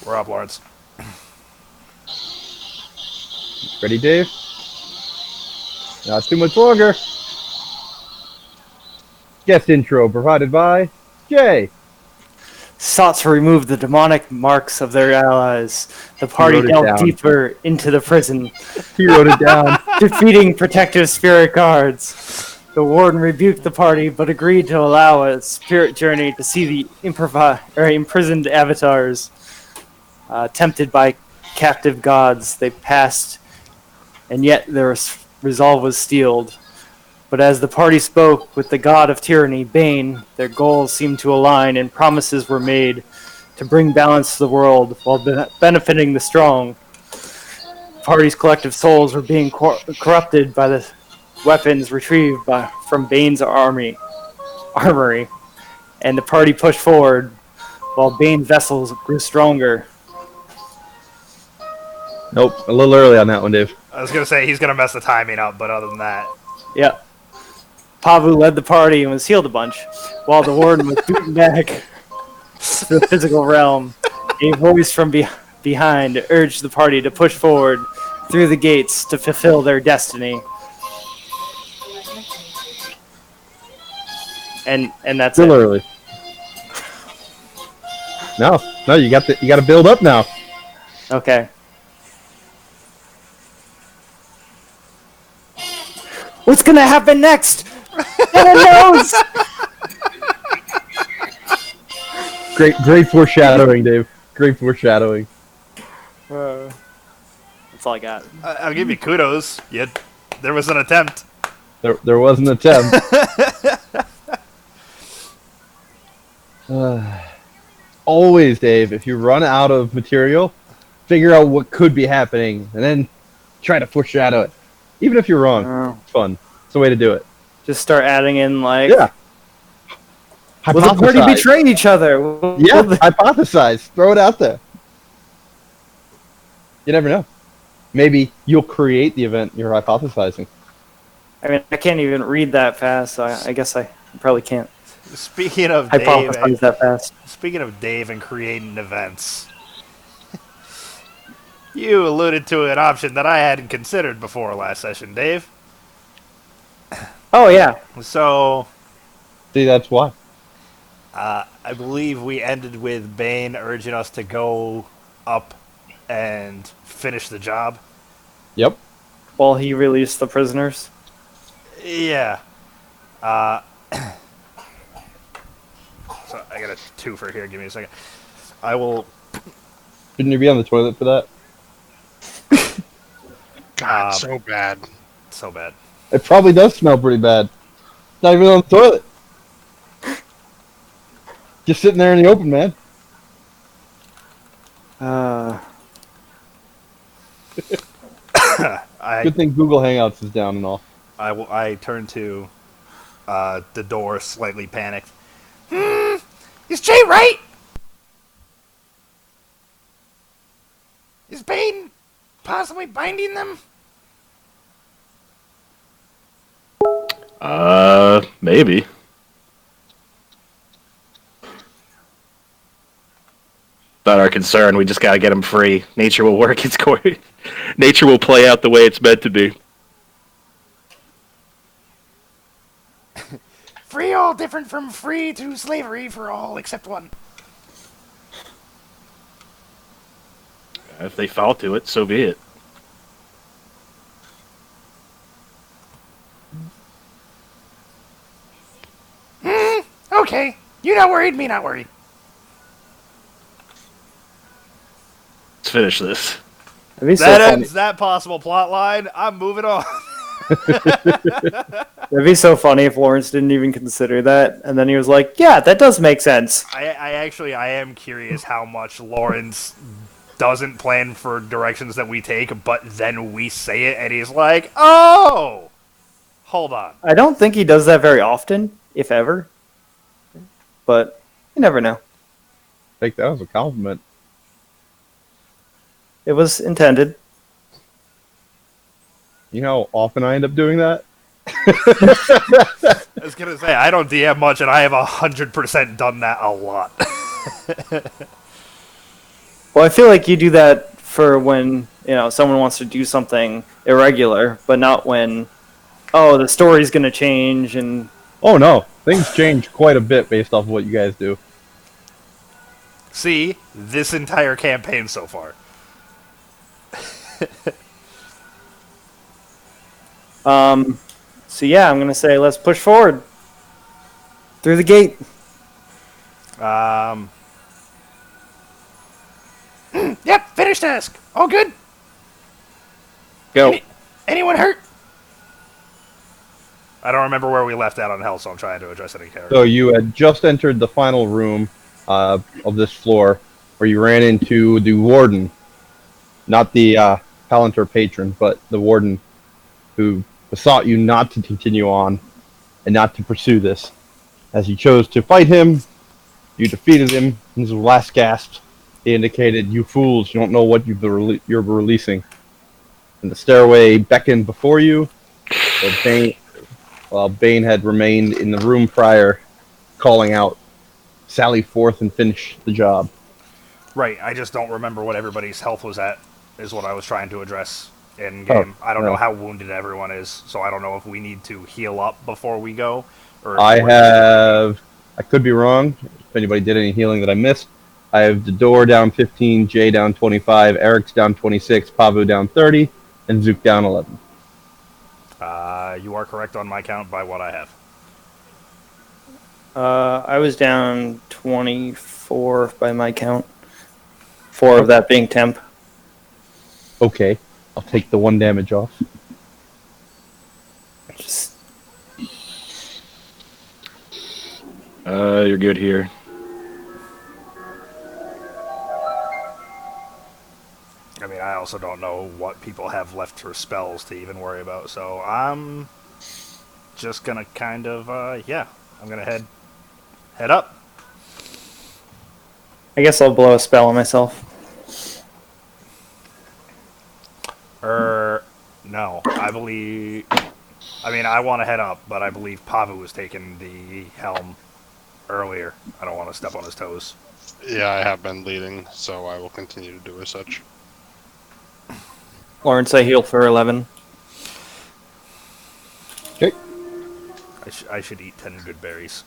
We're up, Lawrence. Ready, Dave? Not too much longer. Guest intro provided by Jay. Sought to remove the demonic marks of their allies. The party wrote it delved down. deeper into the prison, He wrote it down. defeating protective spirit guards. The warden rebuked the party, but agreed to allow a spirit journey to see the imprisoned avatars. Tempted by captive gods, they passed, and yet their resolve was steeled. But as the party spoke with the god of tyranny, Bane, their goals seemed to align and promises were made to bring balance to the world while benefiting the strong. The party's collective souls were being corrupted by the weapons retrieved from Bane's armory, and the party pushed forward while Bane's vessels grew stronger. Nope, a little early on that one, Dave. I was gonna say he's gonna mess the timing up, but other than that, Yeah. Pavu led the party and was healed a bunch, while the warden was beaten back to the physical realm. A voice from behind urged the party to push forward through the gates to fulfill their destiny. And that's Still it. early. No, you got to build up now. Okay. What's gonna happen next? No one knows. Great foreshadowing, Dave. Great foreshadowing. That's all I got. I'll give you kudos. There was an attempt. There was an attempt. Always, Dave, if you run out of material, figure out what could be happening, and then try to foreshadow it. Even if you're wrong, it's fun. It's a way to do it. Just start adding in like, Yeah. will the party Hypothesize. betray each other? Yeah, hypothesize. Throw it out there. You never know. Maybe you'll create the event you're hypothesizing. I mean, I can't even read that fast, so I guess I probably can't Speaking of hypothesize that fast. Speaking of Dave and creating events, you alluded to an option that I hadn't considered before last session, Dave. Oh, yeah. So, See, that's why. I believe we ended with Bane urging us to go up and finish the job. Yep. While he released the prisoners. Yeah. So I got a twofer here. Give me a second. I will. Shouldn't you be on the toilet for that? God, so bad. So bad. It probably does smell pretty bad. Not even on the toilet. Just sitting there in the open, man. Good thing Google Hangouts is down and all. I turned to the door, slightly panicked. Is Jay right? Is Bane possibly binding them? Maybe. Not our concern. We just gotta get him free. Nature will work its course. Nature will play out the way it's meant to be. Free all different from free to slavery for all except one. If they fall to it, so be it. Okay, you not worried, me not worried. Let's finish this. That'd be so That funny. ends that possible plot line. I'm moving on. That'd be so funny if Lawrence didn't even consider that, and then he was like, "Yeah, that does make sense." I am curious how much Lawrence doesn't plan for directions that we take, but then we say it, and he's like, "Oh, hold on." I don't think he does that very often, if ever. But you never know. Take that as a compliment. It was intended. You know how often I end up doing that? I was gonna say I don't DM much, and I have 100% done that a lot. Well, I feel like you do that for when someone wants to do something irregular, but not when the story's going to change and Oh no, things change quite a bit based off of what you guys do. See, this entire campaign so far. So yeah, I'm going to say let's push forward through the gate. Yep, finish task. All good. Go. Anyone hurt? I don't remember where we left out on hell, so I'm trying to address any character. So you had just entered the final room of this floor, where you ran into the warden, not the Palantir patron, but the warden, who besought you not to continue on and not to pursue this. As you chose to fight him, you defeated him. In his last gasp, he indicated, "You fools, you don't know what you're releasing." And the stairway beckoned before you. Bane had remained in the room prior, calling out, "Sally forth and finish the job." Right, I just don't remember what everybody's health was at, is what I was trying to address in game. I don't know how wounded everyone is, so I don't know if we need to heal up before we go. Or I could be wrong, if anybody did any healing that I missed. I have the door down 15, Jay down 25, Eric's down 26, Pavu down 30, and Zook down 11. You are correct on my count by what I have. I was down 24 by my count. 4 of that being temp. Okay, I'll take the 1 damage off. Just You're good here. I mean, I also don't know what people have left for spells to even worry about, so I'm just gonna kind of, I'm gonna head up. I guess I'll blow a spell on myself. No, I want to head up, but I believe Pavu was taking the helm earlier. I don't want to step on his toes. Yeah, I have been leading, so I will continue to do as such. Lawrence, I heal for 11. Okay. I should eat 10 good berries.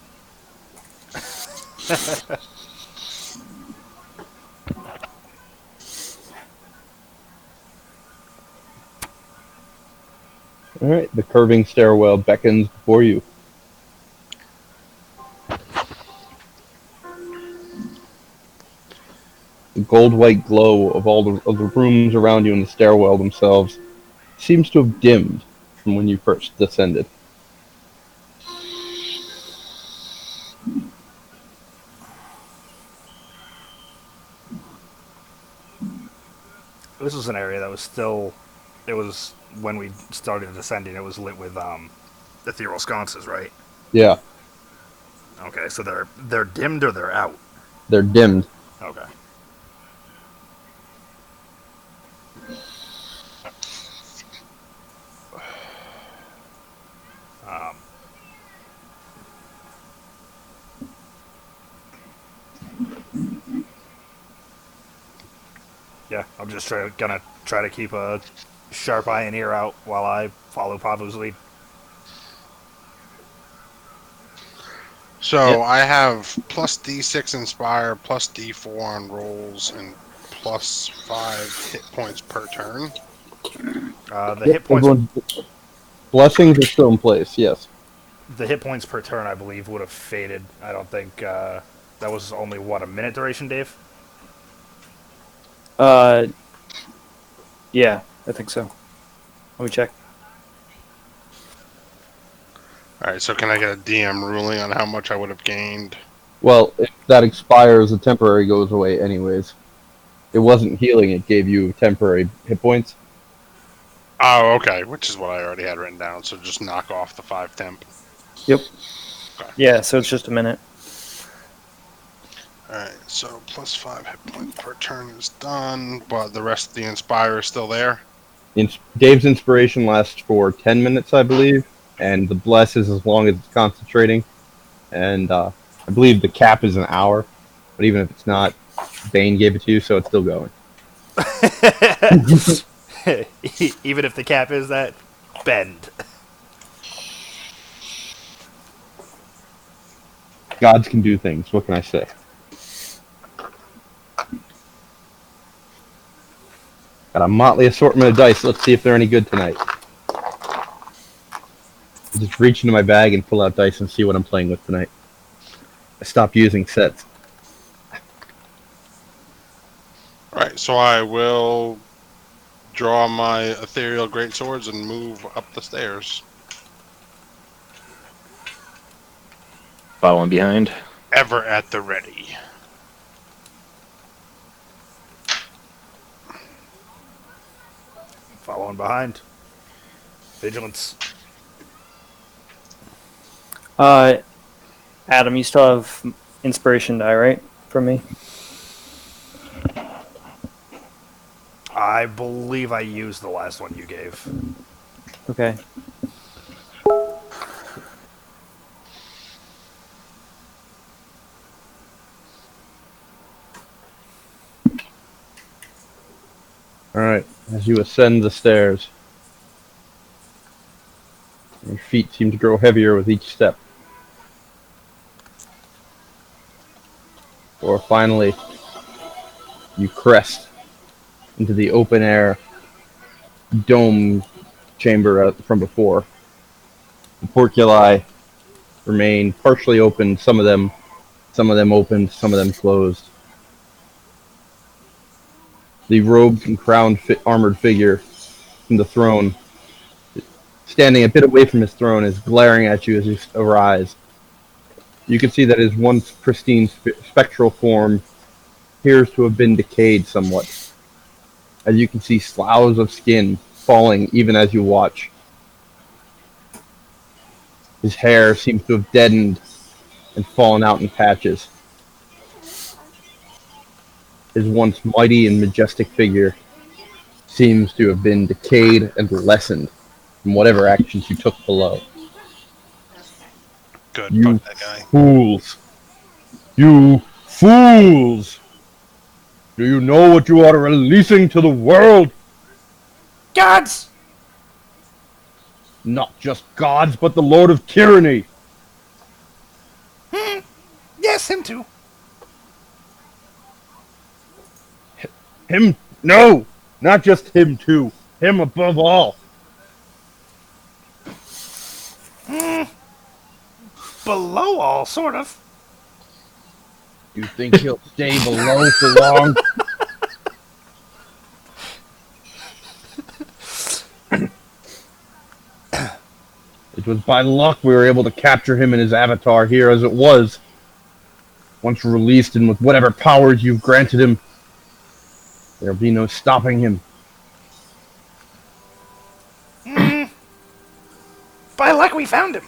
Alright, the curving stairwell beckons before you. The gold-white glow of all of the rooms around you in the stairwell themselves seems to have dimmed from when you first descended. This was an area that was still... It was, when we started descending, it was lit with ethereal sconces, right? Yeah, Okay, so they're dimmed or they're out? they're dimmed. Okay. Yeah, I'm just gonna try to keep a sharp eye and ear out while I follow Pavu's lead. So Yep. I have plus D6 Inspire, plus D4 on rolls, and plus 5 hit points per turn. The hit points, Blessings are still in place, yes. the hit points per turn, I believe, would have faded. I don't think that was only a minute duration, Dave. Yeah, I think so. Let me check. Alright, so can I get a DM ruling on how much I would have gained? Well, if that expires, the temporary goes away anyways. It wasn't healing, it gave you temporary hit points. Oh, okay, which is what I already had written down, so just knock off the 5 temp. Yep. Okay. Yeah, so it's just a minute. Alright, so plus 5 hit points per turn is done, but the rest of the Inspire is still there? Dave's inspiration lasts for 10 minutes, I believe, and the bless is as long as it's concentrating. And I believe the cap is an hour, but even if it's not, Bane gave it to you, so it's still going. Even if the cap is that bend. Gods can do things. What can I say? Got a motley assortment of dice. Let's see if they're any good tonight. Just reach into my bag and pull out dice and see what I'm playing with tonight. I stopped using sets. Alright, so I will draw my ethereal greatswords and move up the stairs. Following behind. Ever at the ready. Following behind. Vigilance. Adam, you still have inspiration die, right? From me? I believe I used the last one you gave. Okay. Alright, as you ascend the stairs, your feet seem to grow heavier with each step. Or finally, you crest into the open air dome chamber from before. The portuli remain partially open, some of them opened, some of them closed. The robed and crowned armored figure from the throne, standing a bit away from his throne, is glaring at you as you arise. You can see that his once pristine spectral form appears to have been decayed somewhat. As you can see sloughs of skin falling even as you watch. His hair seems to have deadened and fallen out in patches. His once mighty and majestic figure seems to have been decayed and lessened from whatever actions you took below. Good, You fuck that guy. fools! You fools! Do you know what you are releasing to the world? Gods! Not just gods, but the Lord of Tyranny! Yes, him too. Him? No! Not just him too. Him above all. Below all, sort of. You think he'll stay below for long? It was by luck we were able to capture him and his avatar here as it was. Once released and with whatever powers you've granted him, there'll be no stopping him. By luck we found him.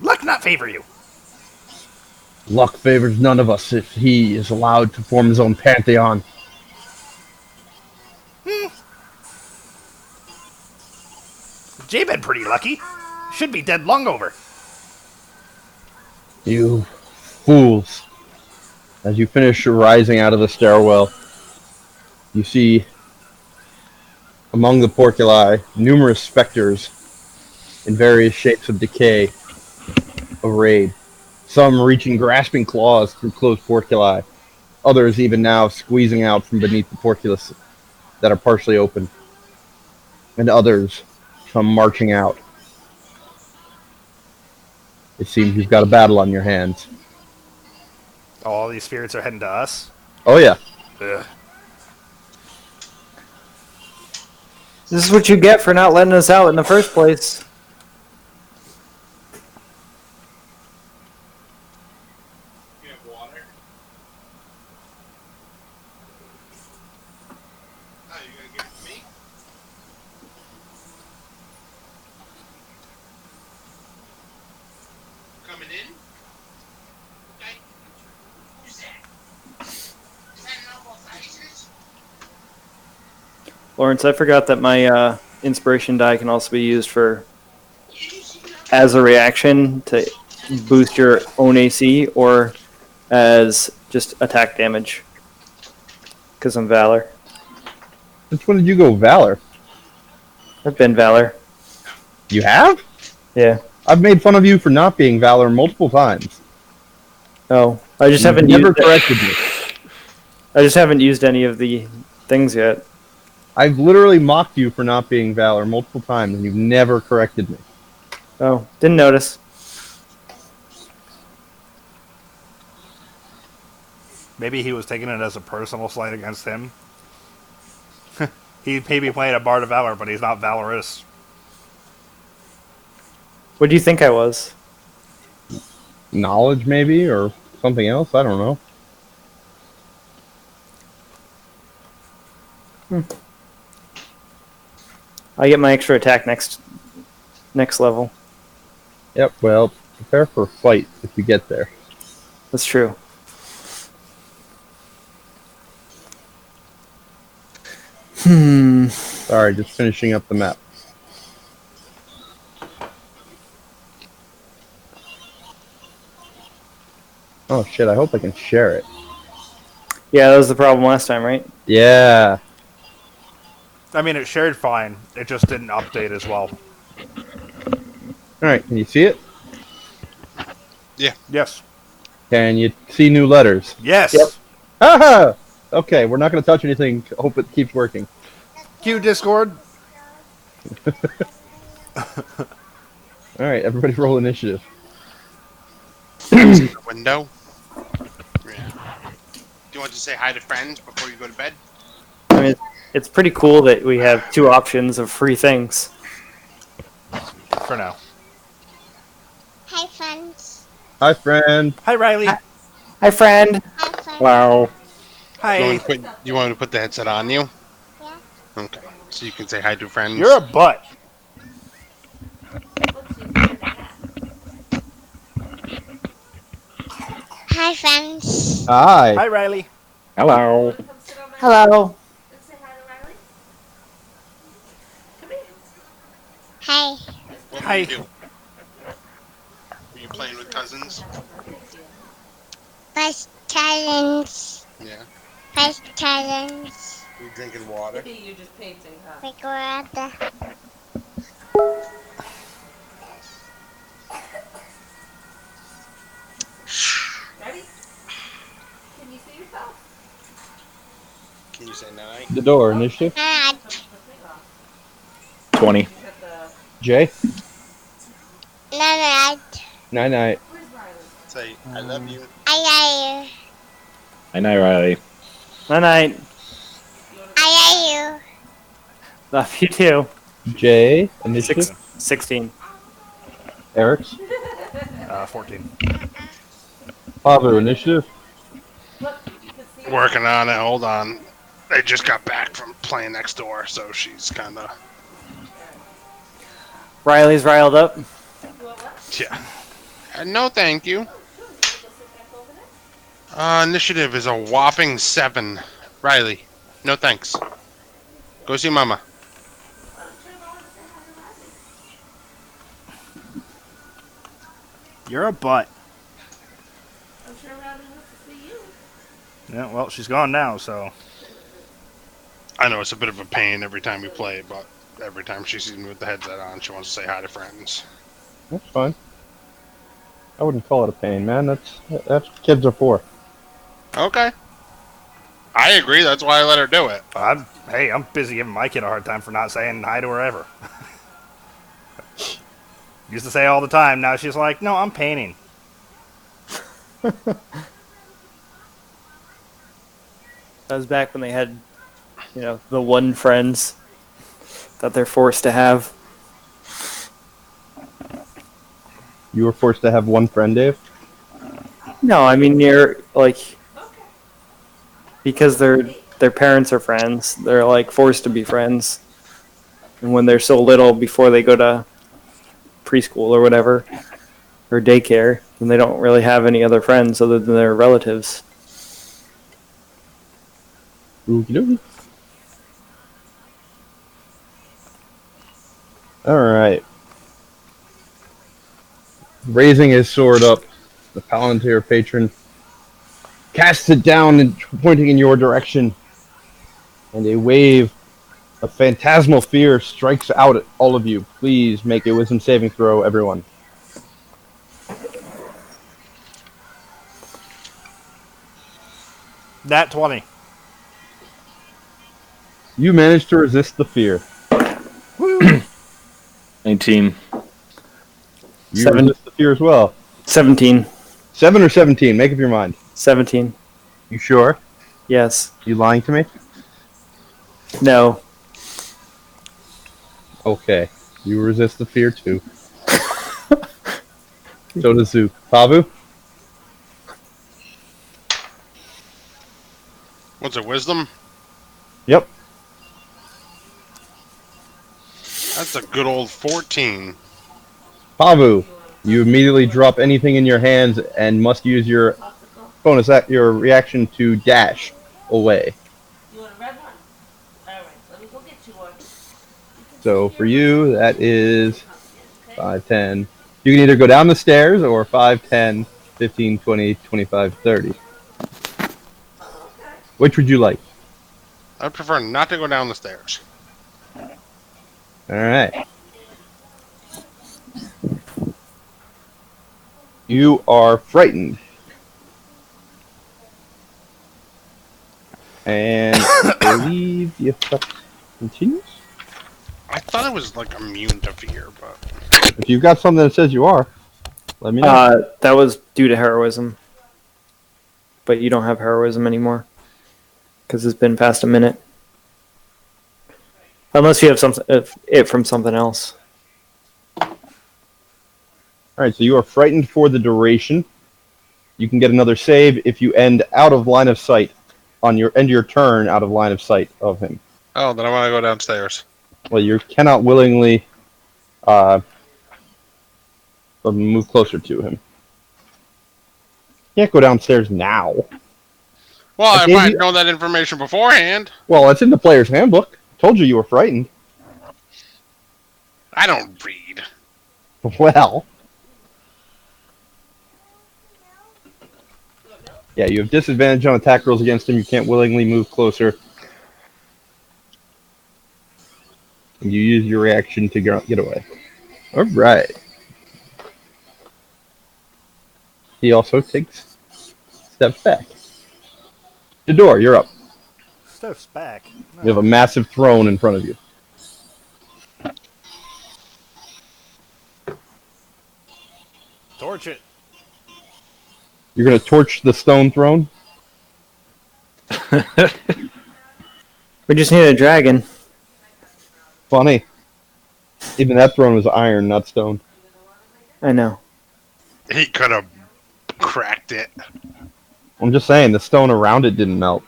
Luck not favor you. Luck favors none of us if he is allowed to form his own pantheon. Jay been pretty lucky. Should be dead long over. You fools. As you finish rising out of the stairwell, you see among the portuli numerous specters in various shapes of decay arrayed. Some reaching grasping claws through closed portuli, others even now squeezing out from beneath the portcullis that are partially open, and others come marching out. It seems you've got a battle on your hands. Oh, all these spirits are heading to us? Oh yeah. Ugh. This is what you get for not letting us out in the first place. You have water? Oh, you gonna give it to me? Coming in? Okay. Who's that? Is that an Uncle Faces? Lawrence, I forgot that my inspiration die can also be used for as a reaction to boost your own AC or as just attack damage. Because I'm Valor. Which one did you go, Valor? I've been Valor. You have? Yeah. I've made fun of you for not being Valor multiple times. Oh, I just You've haven't never used. corrected me. I just haven't used any of the things yet. I've literally mocked you for not being Valor multiple times, and you've never corrected me. Oh, didn't notice. Maybe he was taking it as a personal slight against him. He may be playing a Bard of Valor, but he's not valorous. What do you think I was? Knowledge, maybe, or something else? I don't know. I get my extra attack next level. Yep, well, prepare for a fight if you get there. That's true. Sorry, just finishing up the map. Oh shit, I hope I can share it. Yeah, that was the problem last time, right? Yeah. I mean, it shared fine. It just didn't update as well. Alright, can you see it? Yes. Can you see new letters? Yes. Yep. Haha! Okay, we're not going to touch anything. Hope it keeps working. Cue Discord. Alright, everybody roll initiative. The window. Yeah. Do you want to say hi to friends before you go to bed? I mean, it's pretty cool that we have 2 options of free things. For now. Hi, friends. Hi, friend. Hi, Riley. Hi, friend. Hi, friends. Wow. Hi. You want to put the headset on you? Yeah. Okay. So you can say hi to friends. You're a butt. Hi, friends. Hi. Hi, Riley. Hello. Hello. Hi. What Hi. do you do? Are you playing with cousins? First challenge. Yeah. First challenge. You drinking water? You're just painting, huh? We go out the. Ready? Can you see yourself? Can you say night? The door, initiative. Not. 20. At the... Jay. Not. Night night. Where's Riley? Say I love you. I love you. I know, Riley. Night night. I love you. Love you too. Jay, initiative. 16. Eric's. 14. Father, initiative. Look, you can see Working on it. Hold on. They just got back from playing next door, so she's kind of Riley's riled up. yeah. No, thank you. Initiative is a whopping 7. Riley, no thanks. Go see Mama. You're a butt. I'm sure Riley wants to see you. Yeah, well, she's gone now, so. I know it's a bit of a pain every time we play, but every time she sees me with the headset on, she wants to say hi to friends. That's fine. I wouldn't call it a pain, man. That's what kids are for. Okay. I agree. That's why I let her do it. I'm busy giving my kid a hard time for not saying hi to her ever. Used to say all the time. Now she's like, no, I'm painting. That was back when they had, the one friends that they're forced to have. You were forced to have one friend, Dave? No, I mean you're because their parents are friends. They're like forced to be friends, and when they're so little before they go to preschool or whatever or daycare, then they don't really have any other friends other than their relatives. Okie dokie. Alright. Raising his sword up, the Palantir patron casts it down and pointing in your direction, and a wave of phantasmal fear strikes out at all of you. Please make a wisdom saving throw, everyone. Nat 20. You managed to resist the fear. 19. You resist the fear as well. 17. 7 or 17? Make up your mind. 17. You sure? Yes. You lying to me? No. Okay. You resist the fear too. So does Zook. Pavu? What's it, wisdom? Yep. That's a good old 14. Pavu, you immediately drop anything in your hands and must use your your reaction to dash away. You want a red one? Alright, let me go get you one. So for you, that is 5, 10. You can either go down the stairs or 5, 10, 15, 20, 25, 30. Which would you like? I prefer not to go down the stairs. Alright. You are frightened. And I believe the effect continues. I thought it was like immune to fear, but If you've got something that says you are, let me know. That was due to heroism. But you don't have heroism anymore. Because it's been past a minute. Unless you have it from something else. Alright, so you are frightened for the duration. You can get another save if you end out of line of sight on your end of your turn out of line of sight of him. oh, then I want to go downstairs. Well, you cannot willingly move closer to him. You can't go downstairs now. Well, I if gave I had you- known that information beforehand, Well, it's in the player's handbook. Told you were frightened. I don't read. Well. Yeah, you have disadvantage on attack rolls against him. You can't willingly move closer. And you use your reaction to get away. Alright. He also takes steps back. Jador, you're up. Steps back. You have a massive throne in front of you. Torch it. You're going to torch the stone throne? We just need a dragon. Funny. Even that throne was iron, not stone. I know. He could have cracked it. I'm just saying, the stone around it didn't melt.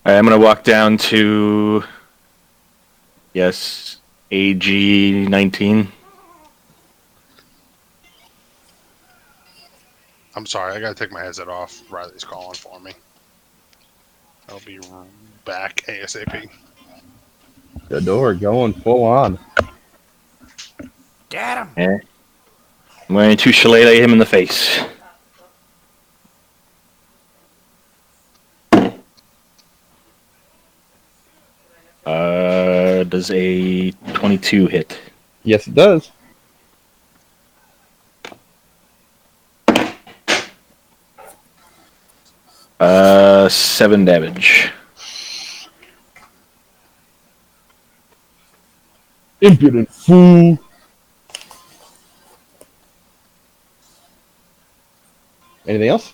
Alright, I'm gonna walk down to AG 19. I'm sorry, I gotta take my headset off. Riley's calling for me. I'll be back ASAP. Jador going full on. Get him. I'm going to shillelagh him in the face. Does a 22 hit? Yes, it does. Seven damage. Impudent fool. Anything else?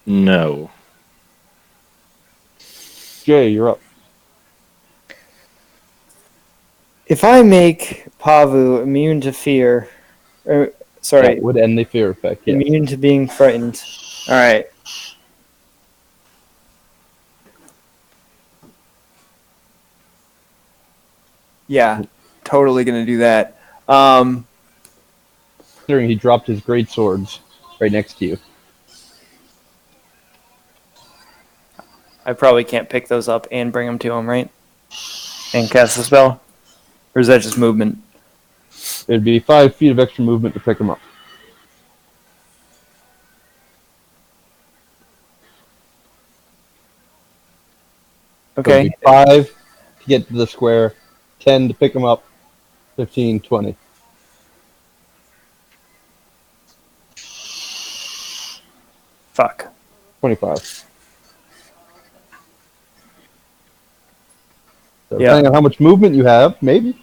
No. Jay, you're up. If I make Pavu immune to fear, That would end the fear effect, yes. immune to being frightened. All right. Yeah, totally gonna do that. Considering he dropped his great swords right next to you. I probably can't pick those up and bring them to him, right? And cast the spell, or is that just movement? It'd be 5 feet of extra movement to pick him up. So it'd Okay. be 5 to get to the square, 10 to pick him up, 15, 20. Fuck. 25. So Yeah. depending on how much movement you have, maybe.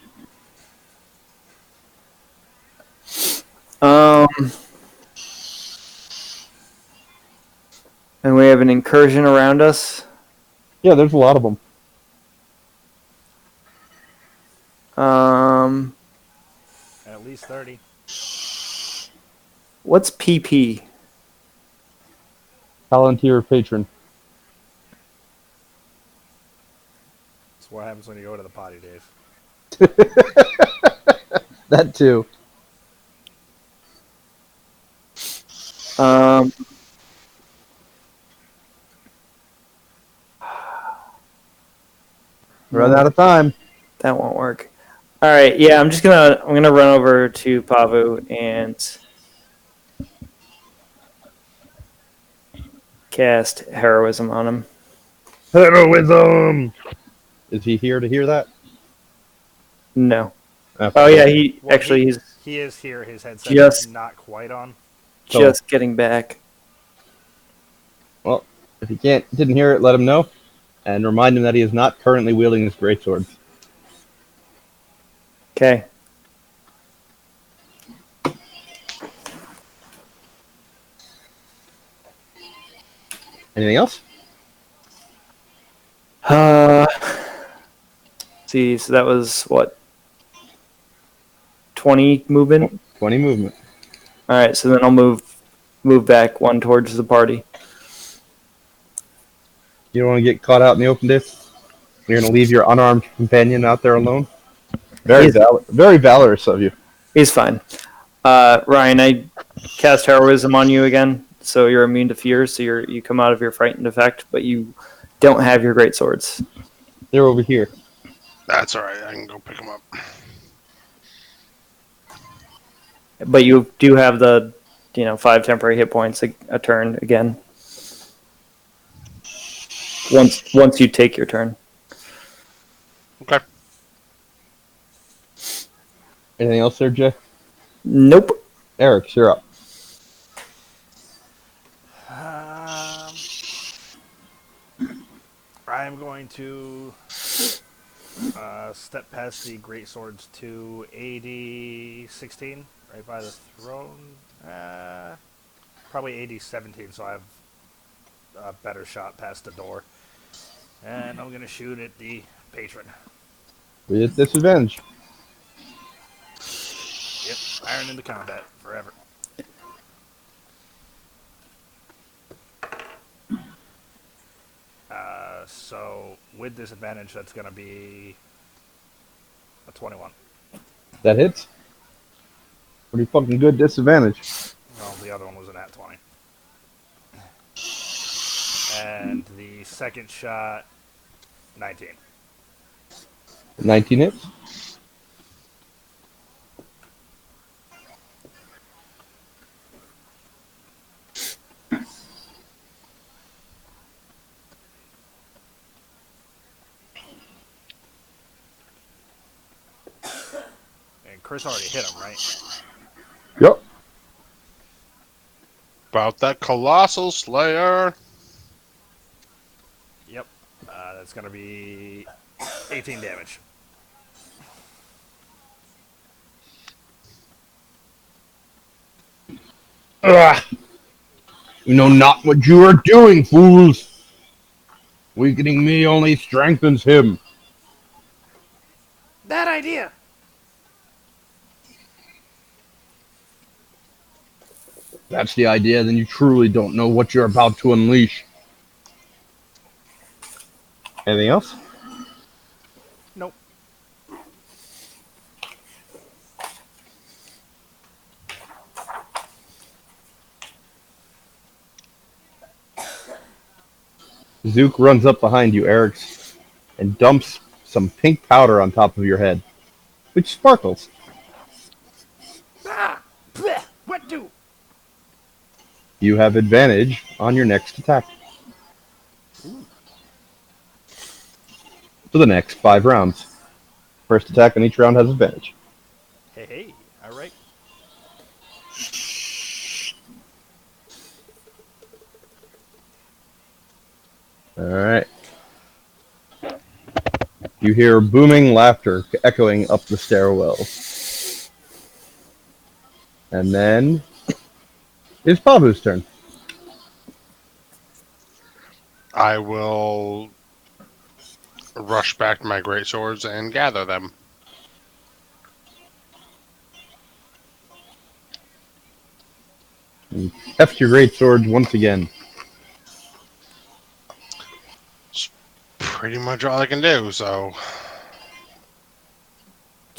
Um. And we have an incursion around us. Yeah, there's a lot of them. At least 30. What's PP? Palantir patron. That's what happens when you go to the potty, Dave. That too. Um. Run out of time. That won't work. All right. Yeah, I'm gonna run over to Pavu and cast heroism on him. Heroism! Is he here to hear that? No. Okay. Oh yeah, Well, he's he is here. His headset Just- is not quite on. just getting back. Well, if he didn't hear it, let him know. And remind him that he is not currently wielding his greatsword. Okay. Anything else? See, so that was what? 20 movement? 20 movement. Alright, so then I'll move back one towards the party. You don't want to get caught out in the open, Dave? You're going to leave your unarmed companion out there alone? Very valorous of you. He's fine. Ryan, I cast heroism on you again, so you're immune to fear, so you come out of your frightened effect, but you don't have your great swords. They're over here. That's alright, I can go pick them up. But you do have the 5 temporary hit points a turn again. Once you take your turn. Okay. Anything else there, Jay? Nope. Eric, you're up. I'm going to step past the great swords to AD 16, right by the throne. Probably AD 17, so I have a better shot past the door. And I'm going to shoot at the patron. With disadvantage. Yep, iron into combat forever. So with disadvantage, that's going to be a 21. That hits. Pretty fucking good disadvantage. Well, the other one was an at 20. And the second shot, 19. 19 hits. And Chris already hit him, right? Yep. About that Colossal Slayer. Yep. That's going to be 18 damage. Ugh. You know not what you are doing, fools. Weakening me only strengthens him. That idea! That's the idea, then you truly don't know what you're about to unleash. Anything else? Nope. Zook runs up behind you, Eric, and dumps some pink powder on top of your head, which sparkles. You have advantage on your next attack for the next 5 rounds. First attack on each round has advantage. Hey, hey. All right. Alright. You hear booming laughter echoing up the stairwell. And then it's Pavu's turn. I will rush back to my great swords and gather them. You heft your great sword once again. Pretty much all I can do, so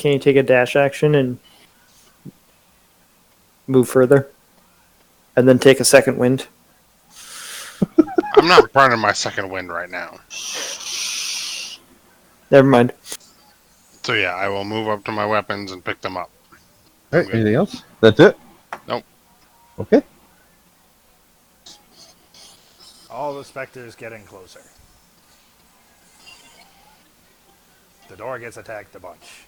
Can you take a dash action and move further? And then take a second wind? I'm not burning my second wind right now. Never mind. So yeah, I will move up to my weapons and pick them up. Alright, Okay. anything else? That's it? Nope. Okay. All the specters getting closer. The door gets attacked a bunch.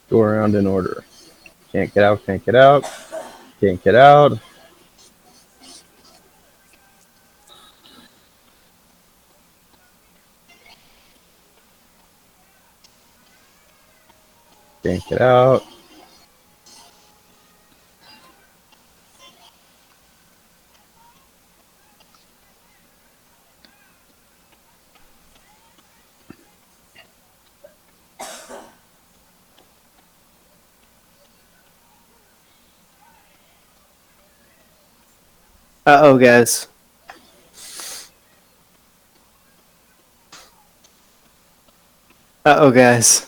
Go around in order. Can't get out, can't get out. Can't get out. Can't get out. Uh-oh, guys. Uh-oh, guys.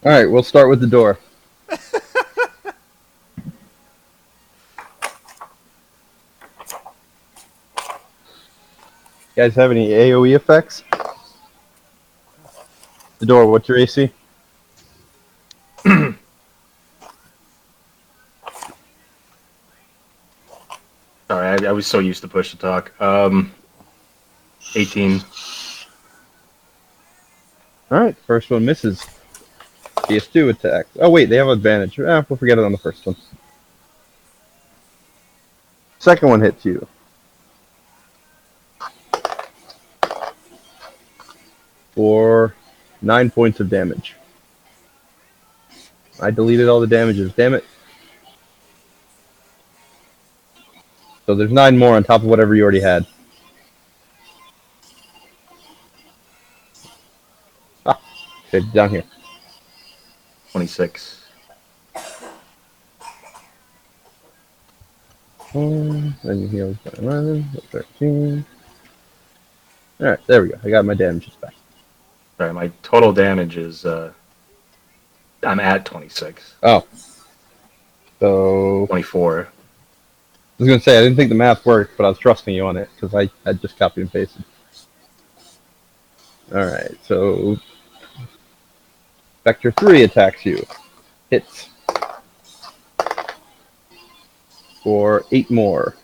Alright, we'll start with the door. You guys have any AoE effects? The door, what's your AC? Sorry, I was so used to push to talk. 18. Alright, first one misses. PS2 attack. Oh wait, they have advantage. We'll forget it on the first one. Second one hits you. For 9 points of damage. I deleted all the damages, damn it. So there's 9 more on top of whatever you already had. Ah, okay, down here. 26. Then you heal 11, 13. Alright, there we go. I got my damages back. Sorry, my total damage is, I'm at 26. Oh. So, 24. I was going to say, I didn't think the math worked, but I was trusting you on it, because I just copied and pasted. Alright, so Vector 3 attacks you. Hits. For 8 more.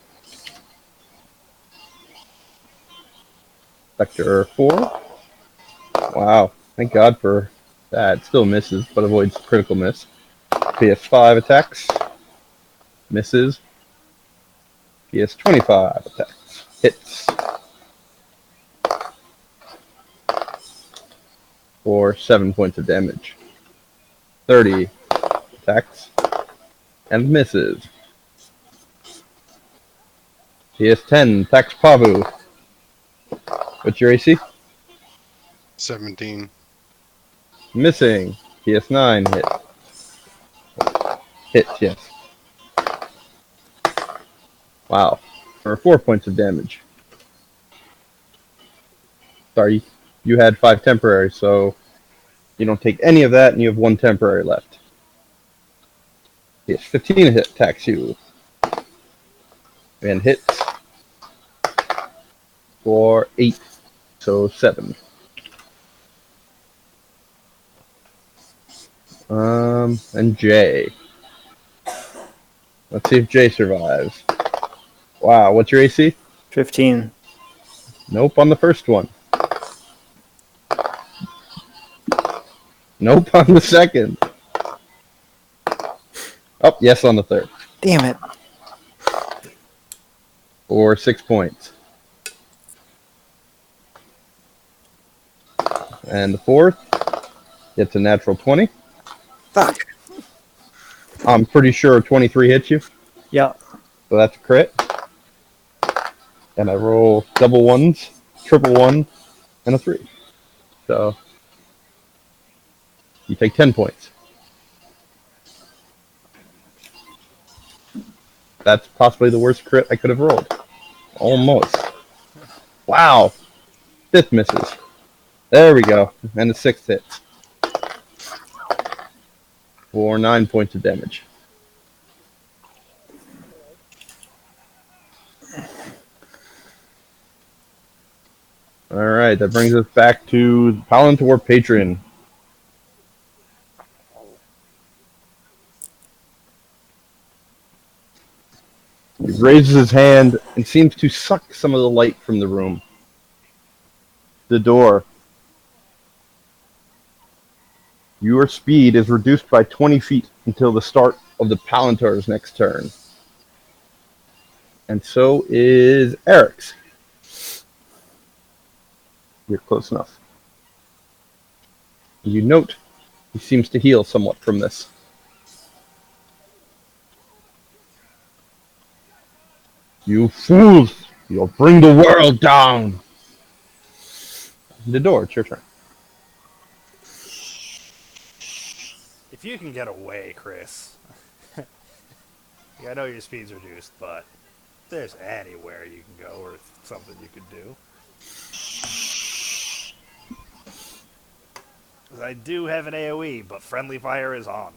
Vector 4. Wow, thank God for that. Still misses, but avoids critical miss. PS5 attacks. Misses. He has 25 attacks. Hits. For 7 points of damage. 30 attacks. And misses. He has 10. Attacks Pavu. What's your AC? 17. Missing. He has 9. Hits, yes. Wow. For 4 points of damage. Sorry, you had 5 temporary, so you don't take any of that, and you have 1 temporary left. He has 15 attacks you. And hits for 8, so 7. And Jay. Let's see if Jay survives. Wow, what's your AC? 15. Nope on the first one. Nope on the second. Oh, yes on the third. Damn it. For 6 points. And the fourth gets a natural 20. Fuck. I'm pretty sure 23 hits you, Yeah. so that's a crit. And I roll double ones, triple one, and a 3. So you take 10 points. That's possibly the worst crit I could have rolled. Almost. Wow. 5th misses. There we go. And the 6th hits. For 9 points of damage. Alright, that brings us back to Palantir Patron. He raises his hand and seems to suck some of the light from the room. The door. Your speed is reduced by 20 feet until the start of the Palantir's next turn. And so is Eric's. You're close enough. You note he seems to heal somewhat from this. You fools! You'll bring the world down! The door, it's your turn. If you can get away, Chris. Yeah, I know your speed's reduced, but if there's anywhere you can go or something you could do. 'Cause I do have an AoE, but friendly fire is on.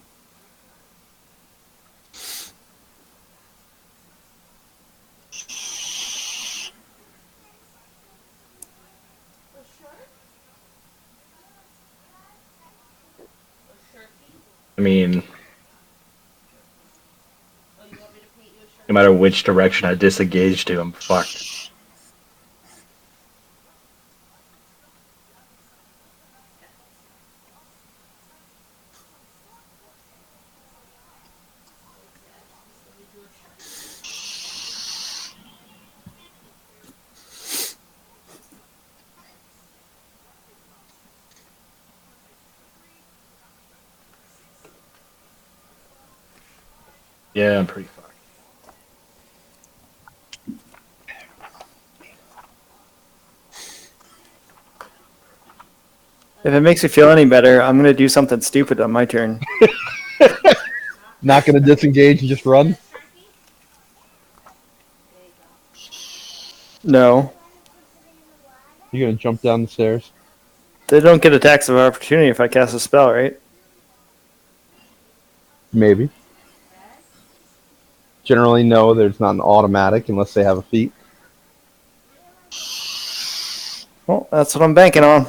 I mean, no matter which direction I disengage to, I'm fucked. Yeah, I'm pretty fucked. If it makes you feel any better, I'm gonna do something stupid on my turn. Not going to disengage and just run? No. You're going to jump down the stairs? They don't get attacks of opportunity if I cast a spell, right? Maybe. Generally, no, there's not an automatic unless they have a feat. Well, that's what I'm banking on.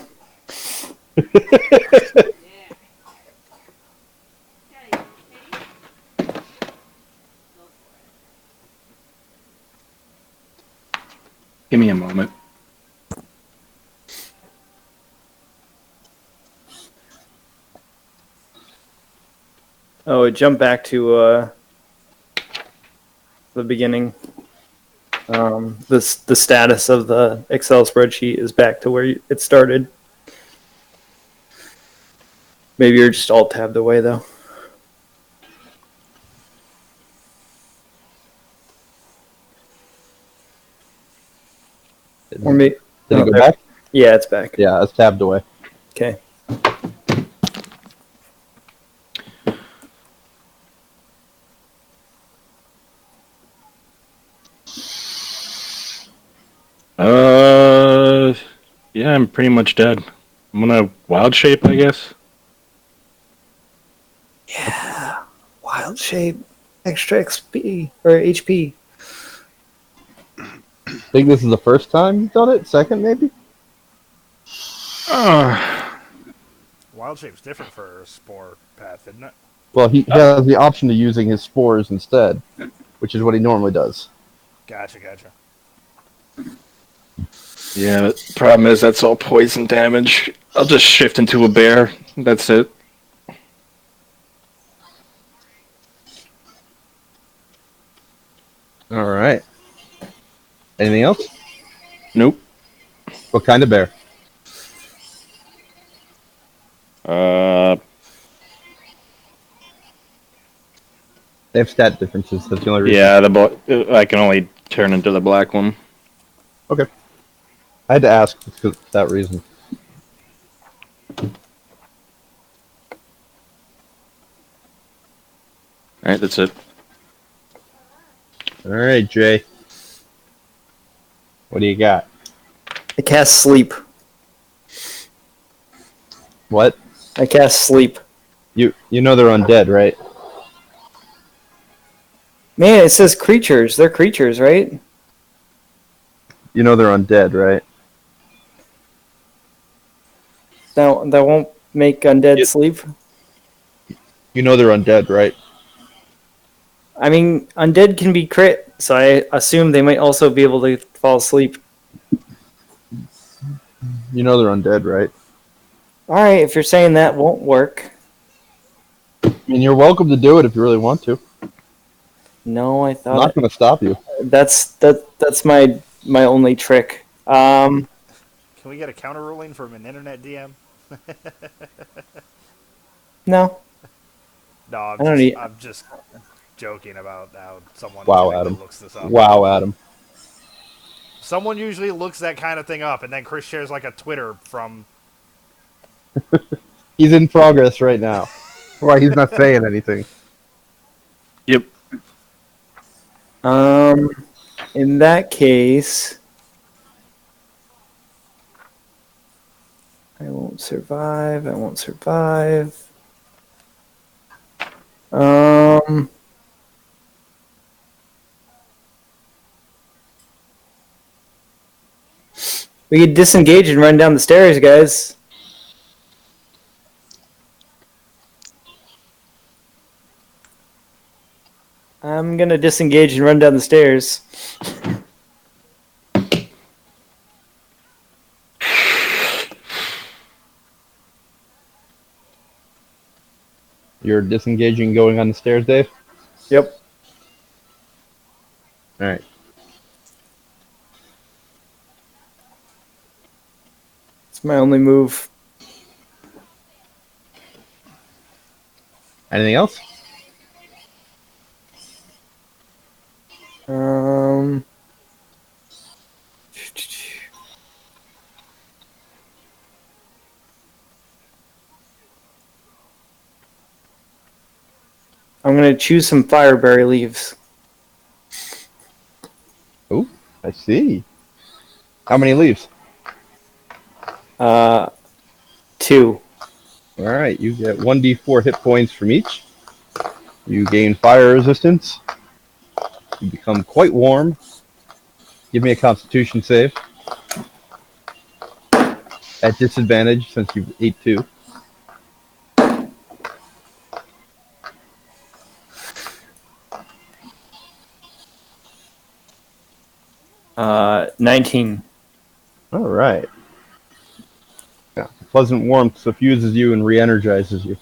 Give me a moment. Oh, it jumped back to the beginning. The status of the Excel spreadsheet is back to where it started. Maybe you're just alt tabbed away though. Or maybe Did it go back? Yeah, it's back. Yeah, it's tabbed away. Okay. Yeah, I'm pretty much dead. I'm gonna wild shape, I guess. Yeah. Wild shape. Extra XP or HP. Think this is the first time you've done it? Second, maybe? Wild shape's different for a spore path, isn't it? Well, he has the option of using his spores instead, which is what he normally does. Gotcha. Yeah, the problem is that's all poison damage. I'll just shift into a bear. That's it. All right. Anything else? Nope. What kind of bear? They have stat differences. That's the only reason. Yeah, I can only turn into the black one. Okay. I had to ask for that reason. Alright, that's it. All right, Jay. What do you got? I cast sleep. What? I cast sleep. You know they're undead, right? Man, it says creatures. They're creatures, right? You know they're undead, right? That won't make undead sleep. You know they're undead, right? I mean, undead can be crit, so I assume they might also be able to fall asleep. You know they're undead, right? Alright, if you're saying that won't work. I mean, you're welcome to do it if you really want to. No, I I'm thought not going to stop you. that's my only trick. Can we get a counter ruling from an internet DM? No. No, I'm just joking about how someone Wow, typically Adam. looks this up. Wow, Adam. Someone usually looks that kind of thing up, and then Chris shares like a Twitter from. He's in progress right now. Why he's not saying anything. Yep. In that case, I won't survive. We could disengage and run down the stairs, guys. I'm gonna disengage and run down the stairs. You're disengaging going on the stairs, Dave? Yep. All right. It's my only move. Anything else? I'm gonna choose some fireberry leaves. Oh, I see. How many leaves? 2. All right, you get 1d4 hit points from each. You gain fire resistance. You become quite warm. Give me a Constitution save. At disadvantage since you ate 2. 19. All right. Yeah, pleasant warmth suffuses you and re-energizes you.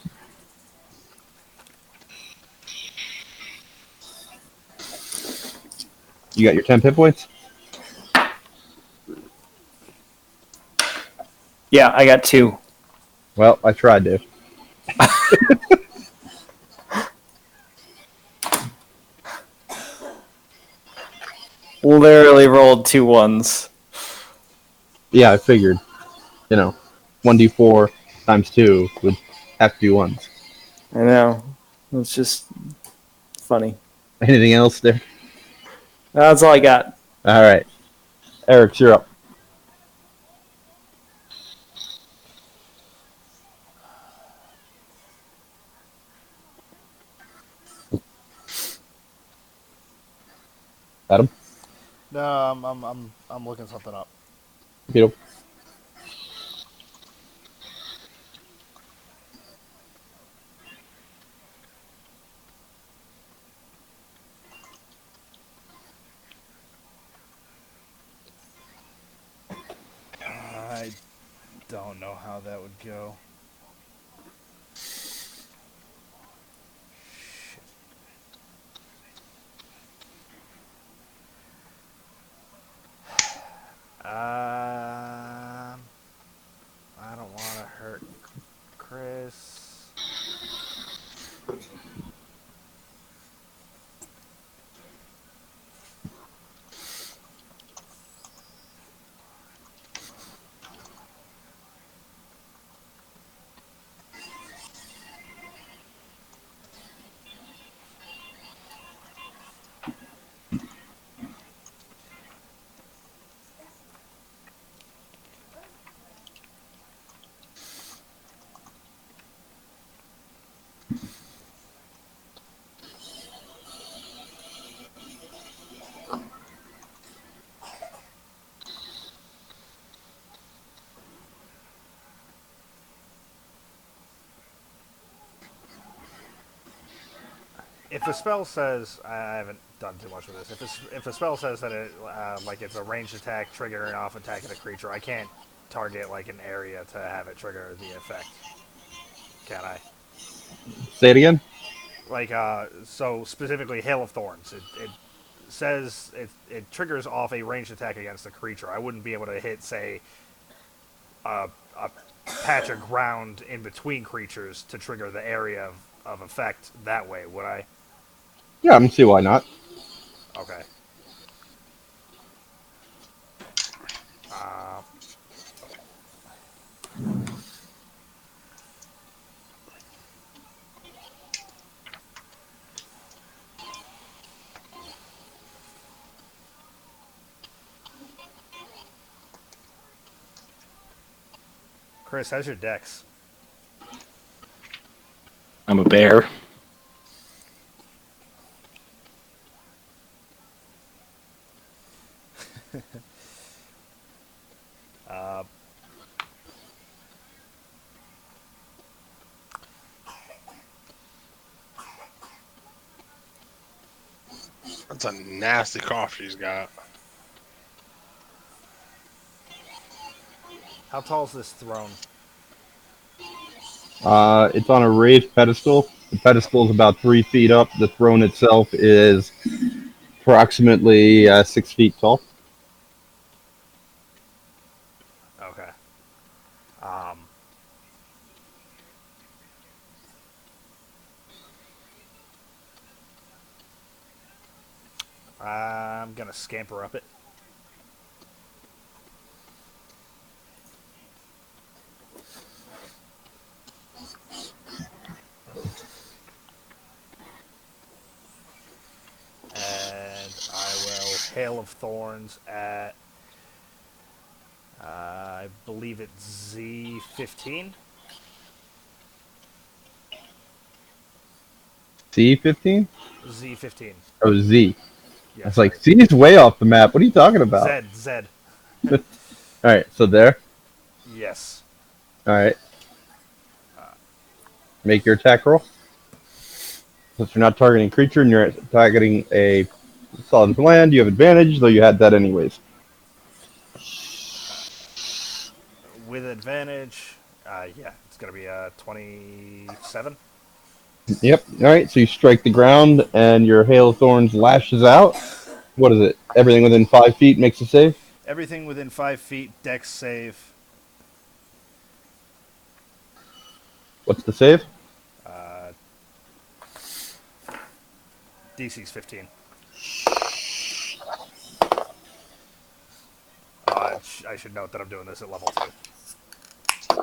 You got your 10 hit points? Yeah, I got 2. Well, I tried to. Literally rolled 2 ones. Yeah, I figured. 1d4 times 2 would have to be ones. I know. It's just funny. Anything else there? That's all I got. All right. Eric, you're up. Adam? No, I'm looking something up. Peter? I don't know how that would go. I don't want to hurt Chris. If a spell says, I haven't done too much with this. If a spell says that it's a ranged attack triggering off attacking a creature, I can't target like an area to have it trigger the effect. Can I? Say it again? So specifically Hail of Thorns. It says it triggers off a ranged attack against a creature. I wouldn't be able to hit, say, a patch of ground in between creatures to trigger the area of effect that way, would I? Yeah, I'm going to see why not. Okay. Chris, how's your dex? I'm a bear. That's a nasty cough she's got. How tall is this throne? It's on a raised pedestal. The pedestal is about 3 feet up. The throne itself is approximately 6 feet tall. Okay. Um, I'm gonna scamper up it. And I will Hail of Thorns at, I believe it's Z15. C15? Z15. Oh, Z. Yeah, I was sorry. like, Z is way off the map. What are you talking about? Zed. All right, so there. Yes. All right. Make your attack roll. Since you're not targeting a creature and you're targeting a solid land, you have advantage, though you had that anyways. With advantage, yeah, it's gonna be 27. Yep. All right, so you strike the ground and your Hail of Thorns lashes out. What is it? Everything within 5 feet makes a save? Everything within 5 feet, dex save. What's the save? DC's 15. I should note that I'm doing this at level 2.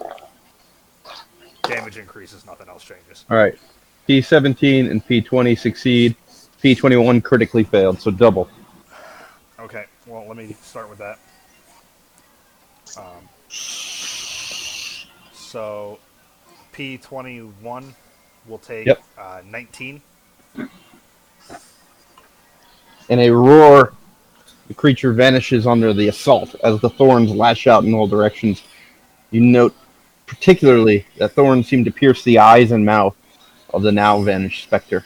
Damage increases, nothing else changes. All right. P17 and P20 succeed. P21 critically failed, so double. Okay, well, let me start with that. So, P21 will take Yep. 19. In a roar, the creature vanishes under the assault as the thorns lash out in all directions. You note particularly that thorns seem to pierce the eyes and mouth of the now vanished specter.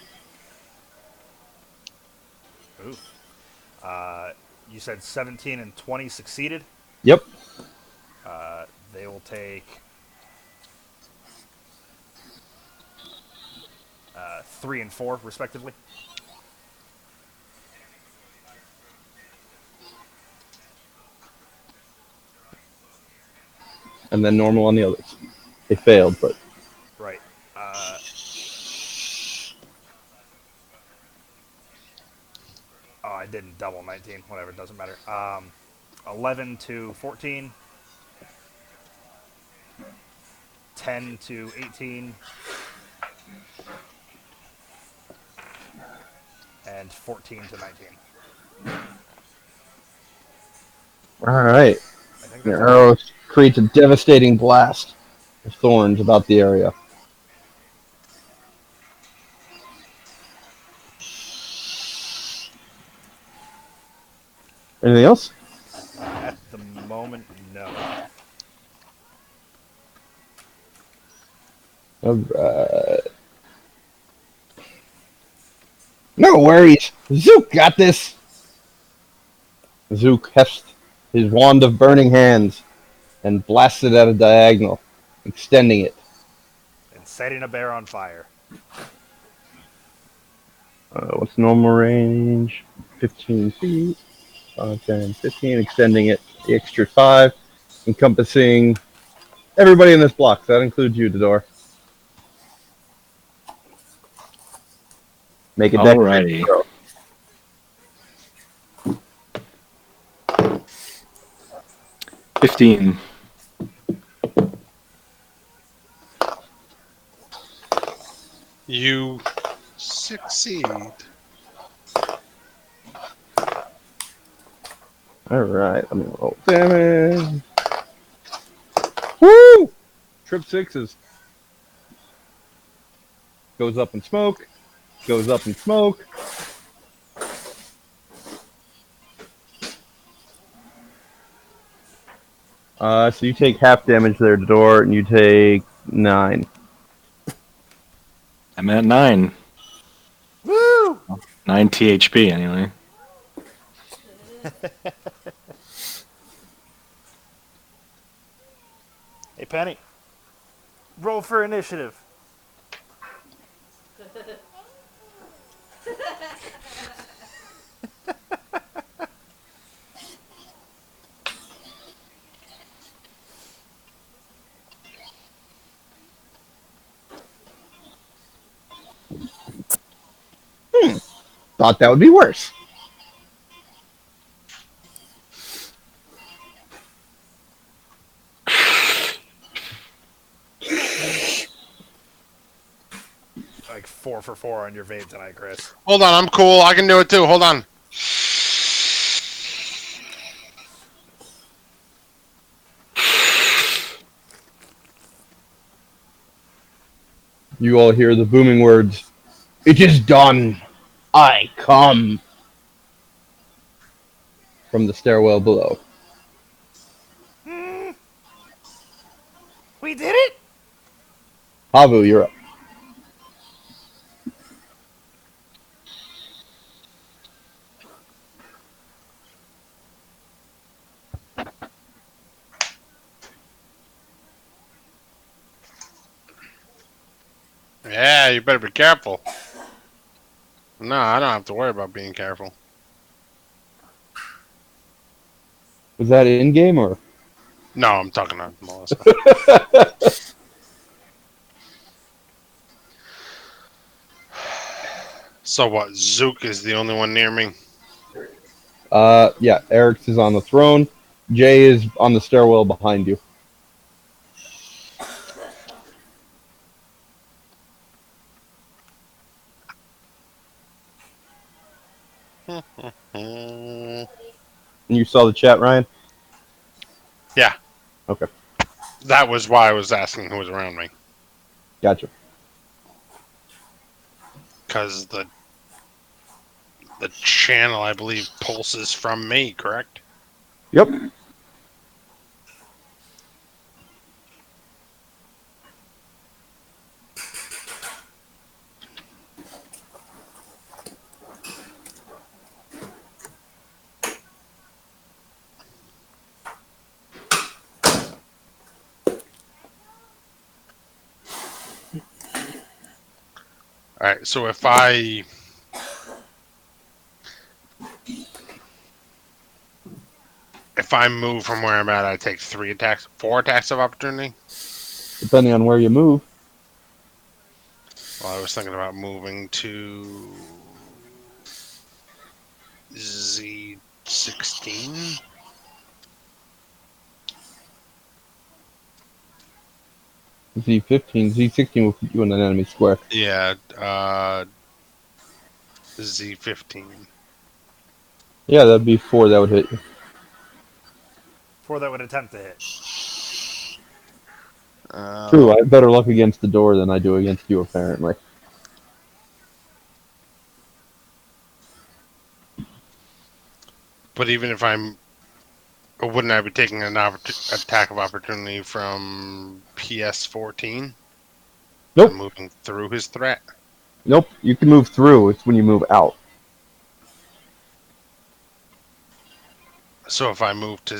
Oof. You said 17 and 20 succeeded. Yep. They will take 3 and 4, respectively. And then normal on the others. They failed, but Right. Oh, I didn't double 19. Whatever, it doesn't matter. 11 to 14. 10 to 18. And 14 to 19. all right. I think The that's arrow creates a devastating blast of thorns about the area. Anything else? at the moment, no. All right. No worries. Zook got this. Zook hefts his wand of burning hands and blasts it at a diagonal, extending it. And setting a bear on fire. What's normal range? 15 feet. 5, 10, 15. Extending it the extra 5, encompassing everybody in this block. So that includes you, Dodor. Make a deck. Alrighty. 15. You succeed. All right, let me roll damage. Woo! Trip 6s. Goes up in smoke. Goes up in smoke. So you take half damage there, Dodor, and you take 9. I'm at 9. Woo! 9 THP, anyway. Hey, Penny. Roll for initiative. Thought that would be worse. Like 4 for 4 on your vape tonight, Chris. Hold on, I'm cool. I can do it too. Hold on. You all hear the booming words, "It is done. I come," from the stairwell below. We did it! Havu, you're up. Yeah, you better be careful. No, I don't have to worry about being careful. Was that in game or? No, I'm talking to Melissa. So what? Zook is the only one near me. Yeah, Eric's is on the throne. Jay is on the stairwell behind you. Mm, And you saw the chat, Ryan? yeah, Okay, that was why I was asking who was around me. gotcha. Because the channel, I believe, pulses from me, correct? Yep. Alright, so if I move from where I'm at, I take 4 attacks of opportunity. Depending on where you move. Well, I was thinking about moving to Z16. Z15, Z16 will put you in an enemy square. Yeah, Z15. Yeah, that'd be 4 that would hit you. 4 that would attempt to hit. True, I have better luck against the door than I do against you, apparently. But even if wouldn't I be taking an attack of opportunity from PS14 Nope. and moving through his threat? Nope, you can move through. It's when you move out. So if I move to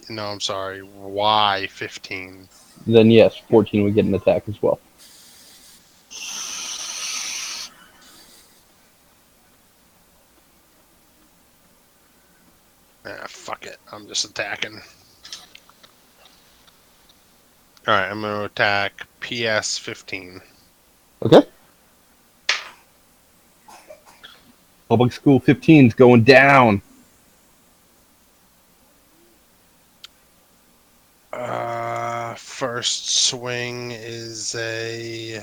no, I'm sorry, Y15. Then yes, 14 would get an attack as well. Fuck it. I'm just attacking. Alright, I'm going to attack PS15. Okay. Public School 15's going down. First swing is a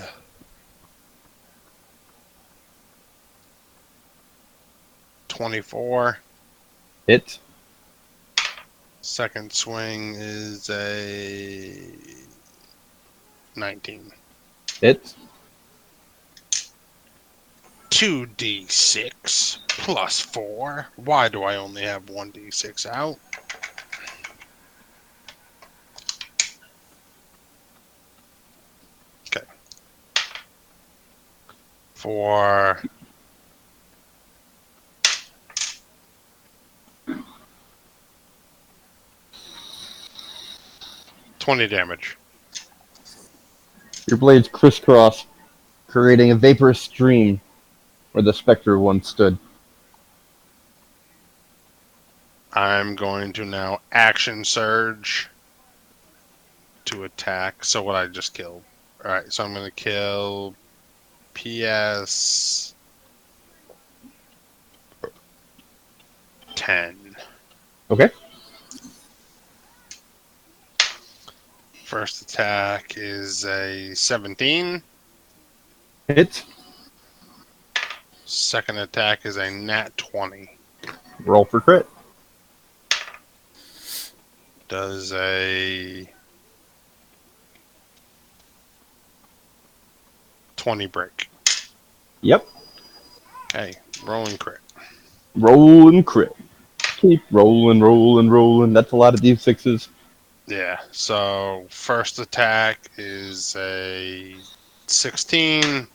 24. Hit. Second swing is a 19. Hit. 2d6 plus 4. Why do I only have 1d6 out? Okay. For 20 damage. Your blades crisscross, creating a vaporous stream where the specter once stood. I'm going to now action surge to attack. So what I just killed. Alright, so I'm going to kill PS 10. Okay. First attack is a 17. Hit. Second attack is a nat 20. Roll for crit. Does a 20 break. Yep. Okay, rolling crit. Rolling crit. Keep rolling, rolling, rolling. That's a lot of D6s. Yeah, so first attack is a 16.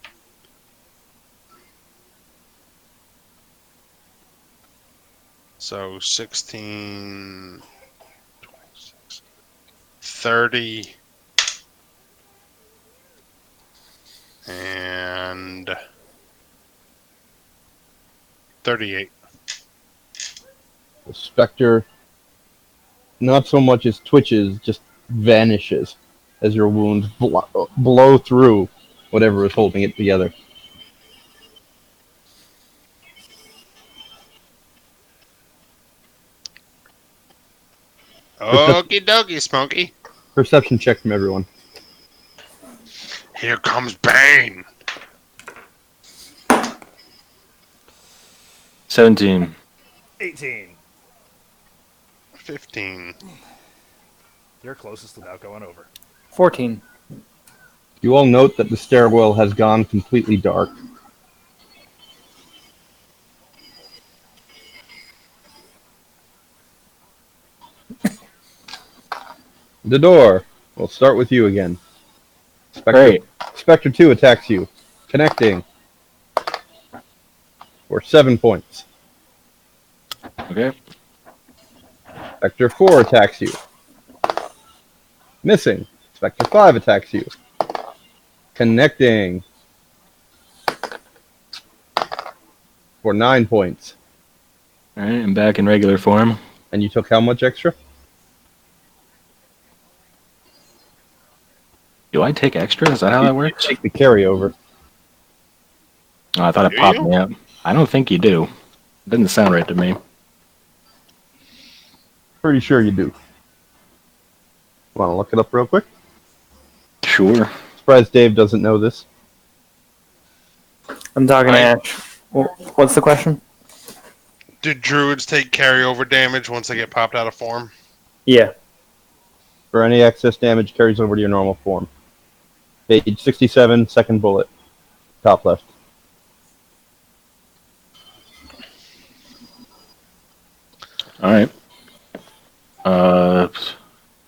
So 16, 26, 30, and 38. The specter, not so much as twitches, just vanishes as your wounds blow through whatever is holding it together. Okie dokie, Smokey. Perception check from everyone. Here comes Bane. 17. 18. 15. You're closest without going over. 14. You all note that the stairwell has gone completely dark. The door. We'll start with you again. Great. Spectre 2 attacks you. Connecting. For 7 points. Okay. Spectre 4 attacks you. Missing. Spectre 5 attacks you. Connecting. For 9 points. Alright, I'm back in regular form. And you took how much extra? Do I take extra? Is that how that works? Take the carryover. Oh, I thought it Do popped you? me up. I don't think you do. It didn't sound right to me. Pretty sure you do. Want to look it up real quick? Sure. Surprised Dave doesn't know this. I'm talking to I- Ash. What's the question? Do druids take carryover damage once they get popped out of form? Yeah. For any excess damage carries over to your normal form. Page 67, second bullet. Top left. Alright.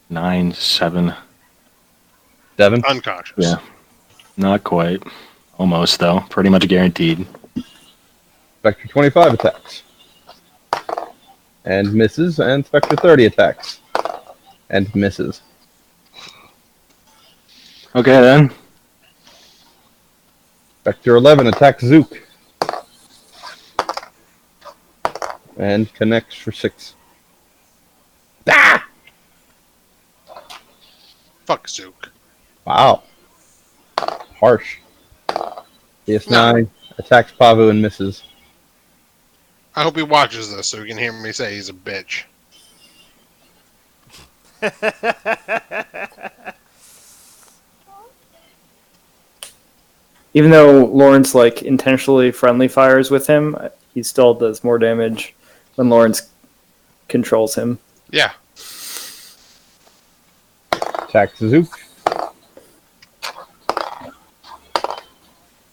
9, 7. 7. Unconscious. Yeah. Not quite. Almost, though. Pretty much guaranteed. Spectre 25 attacks. And misses. And Spectre 30 attacks. And misses. Okay, then. Spectre 11 attacks Zook. And connects for 6. Ah! Fuck Zook. Wow. Harsh. DS9 attacks Pavu and misses. I hope he watches this so he can hear me say he's a bitch. Even though Lawrence like intentionally friendly fires with him, he still does more damage when Lawrence controls him. Yeah. Attacks Zook.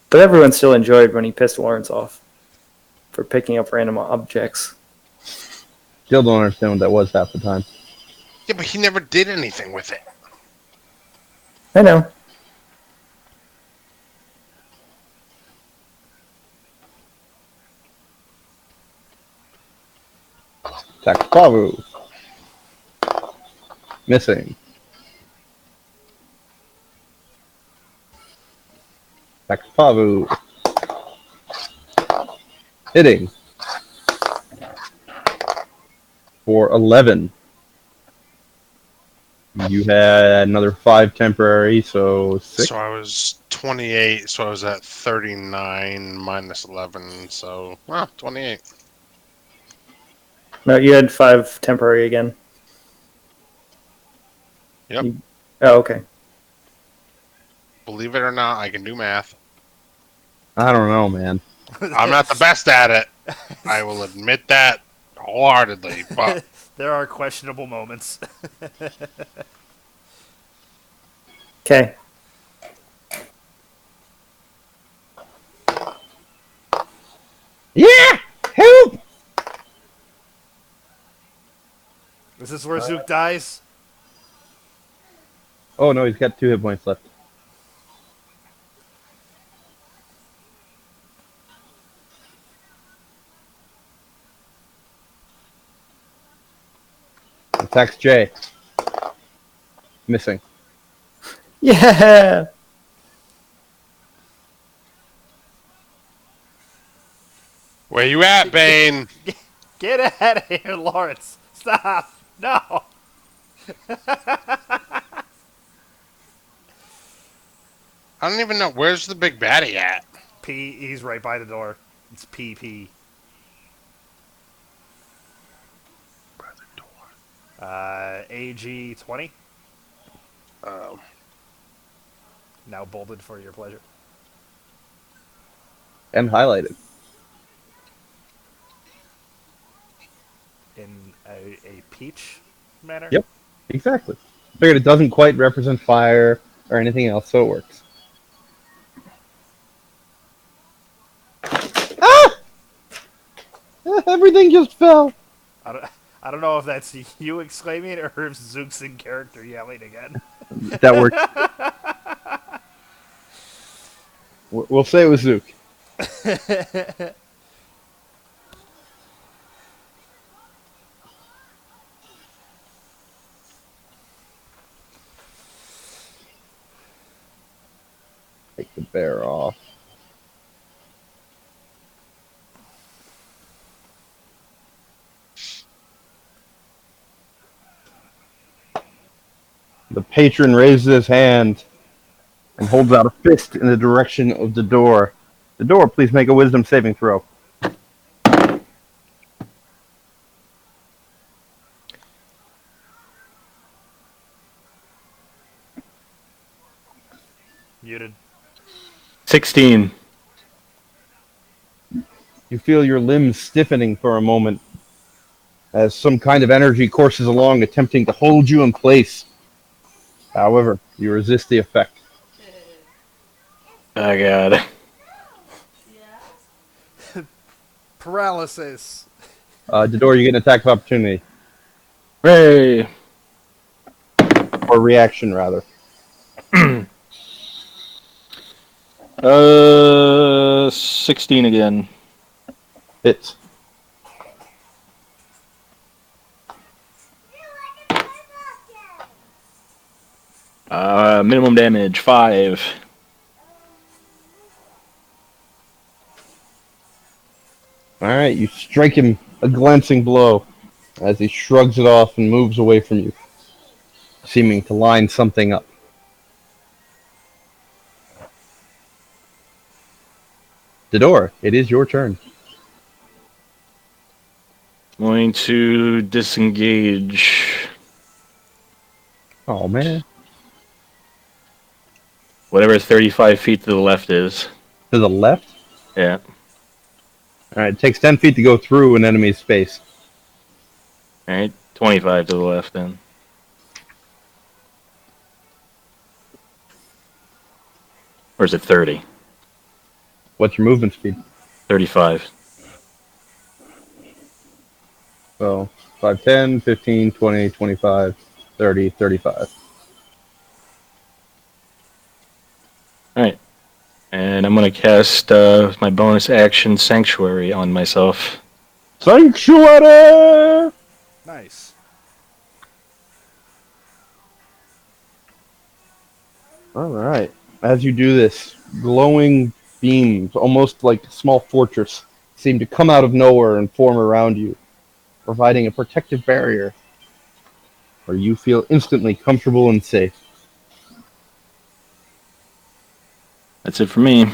But everyone still enjoyed when he pissed Lawrence off for picking up random objects. Still don't understand what that was half the time. Yeah, but he never did anything with it. I know. Attacks Pavu. Missing. Attacks Pavu. Hitting. For 11. You had another 5 temporary, so 6. So I was 28, so I was at 39 minus 11, so, well, 28. No, you had 5 temporary again. Yep. Oh, okay. Believe it or not, I can do math. I don't know, man. I'm not the best at it. I will admit that wholeheartedly, but There are questionable moments. Okay. Yeah! Help! Is this where Zook dies? Oh no, he's got 2 hit points left. Attacks Jay. Missing. Yeah! where you at, Bane? Get out of here, Lawrence! Stop! No! I don't even know. Where's the big baddie at? P, he's right by the door. It's PP. By the door. AG 20. Um, Now bolded for your pleasure. And highlighted. In a peach manner? Yep, exactly. Figured it doesn't quite represent fire or anything else, so it works. Ah! Everything just fell. I don't, I don't know if that's you exclaiming or if Zook's in character yelling again. That works. We'll say it was Zook. Take the bear off. The patron raises his hand and holds out a fist in the direction of the door. The door, please make a wisdom saving throw. Muted. 16. You feel your limbs stiffening for a moment as some kind of energy courses along, attempting to hold you in place. However, you resist the effect. Oh god. Yeah. Paralysis. Dodor, you get an attack of opportunity. Hooray! Or reaction, rather. 16 again. Hits. Minimum damage 5. Alright, you strike him a glancing blow as he shrugs it off and moves away from you, seeming to line something up. Dodor, it is your turn. Going to disengage. Oh, man. Whatever 35 feet to the left is. To the left? Yeah. Alright, it takes 10 feet to go through an enemy's space. Alright, 25 to the left then. Or is it 30? What's your movement speed? 35. So, 5, 10, 15, 20, 25, 30, 35. Alright. And I'm going to cast my bonus action Sanctuary on myself. Sanctuary! Nice. Alright. As you do this, glowing beams, almost like a small fortress, seem to come out of nowhere and form around you, providing a protective barrier where you feel instantly comfortable and safe. That's it for me.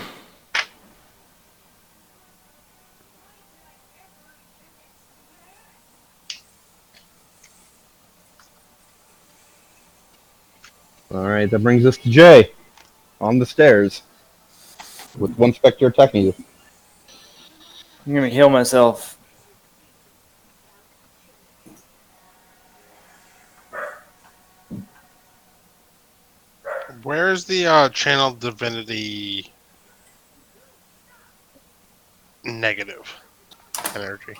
Alright, that brings us to Jay, on the stairs, with one specter attacking you. I'm gonna heal myself. where's the channel divinity negative energy?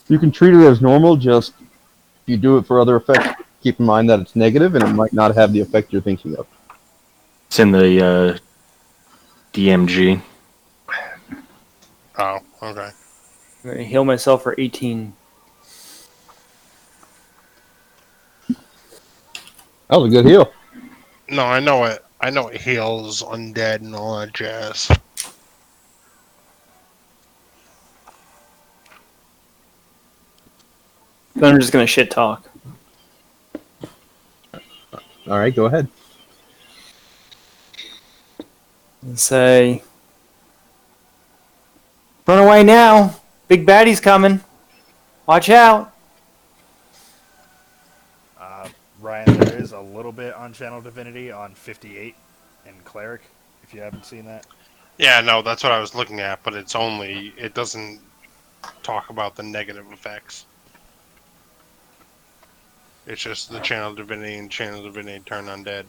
You can treat it as normal, just if you do it for other effects, keep in mind that it's negative and it might not have the effect you're thinking of. It's in the DMG. Oh, okay. I'm gonna heal myself for 18. That was a good heal. No, I know it. I know it heals undead and all that jazz. Then I'm just gonna shit talk. Alright, go ahead. And say, run away now! Big baddie's coming! Watch out! little bit on Channel Divinity on 58 and Cleric, if you haven't seen that. Yeah, no, that's what I was looking at, but it doesn't talk about the negative effects. It's just the Channel Divinity and Channel Divinity turn undead.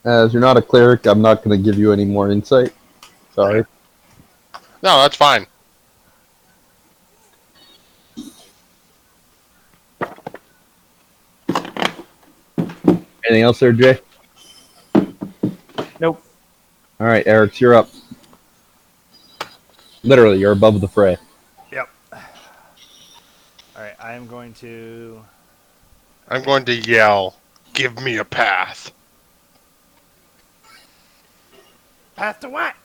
As you're not a cleric, I'm not going to give you any more insight. Sorry. Right. No, that's fine. Anything else there, Jay? Nope. All right, Eric, you're up. Literally, you're above the fray. Yep. Alright, I am going to... I'm going to yell, "Give me a path." Path to what?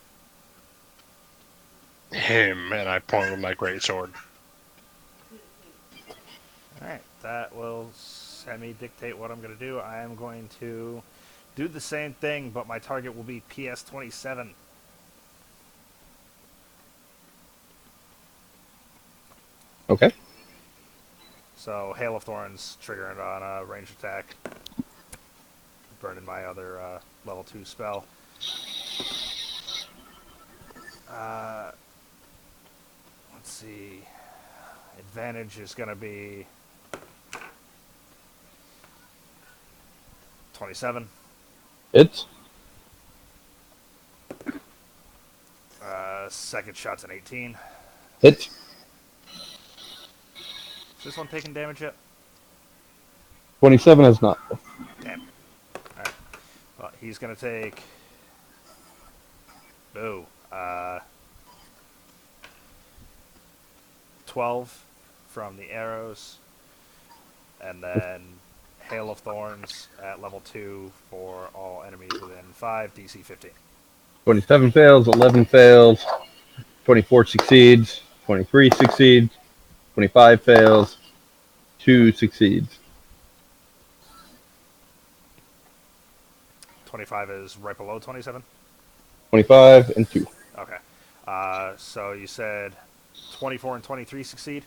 Him, and I point with my greatsword. Alright, that will semi-dictate what I'm going to do. I am going to do the same thing, but my target will be PS27. Okay. So, Hail of Thorns, triggering on a range attack. Burning my other level 2 spell. Let's see. Advantage is going to be 27. Hits. Second shot's an 18. Hits. Is this one taking damage yet? 27 is not. Damn. Alright. Well, he's going to take... Boo. 12 from the arrows. And then Hail of Thorns at level 2 for all enemies within 5, DC 15. 27 fails, 11 fails, 24 succeeds, 23 succeeds, 25 fails, 2 succeeds. 25 is right below 27? 25 and 2. Okay. So you said 24 and 23 succeed?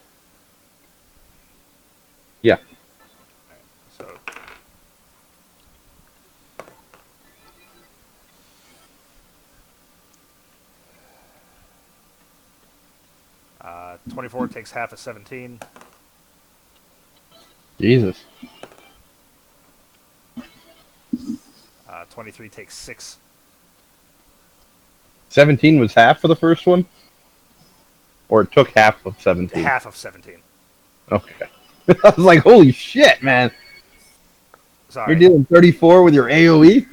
Yeah. So... 24 takes half of 17. Jesus. 23 takes 6. 17 was half for the first one? Or it took half of 17? Half of 17. Okay. I was like, holy shit, man. Sorry. You're dealing 34 with your AoE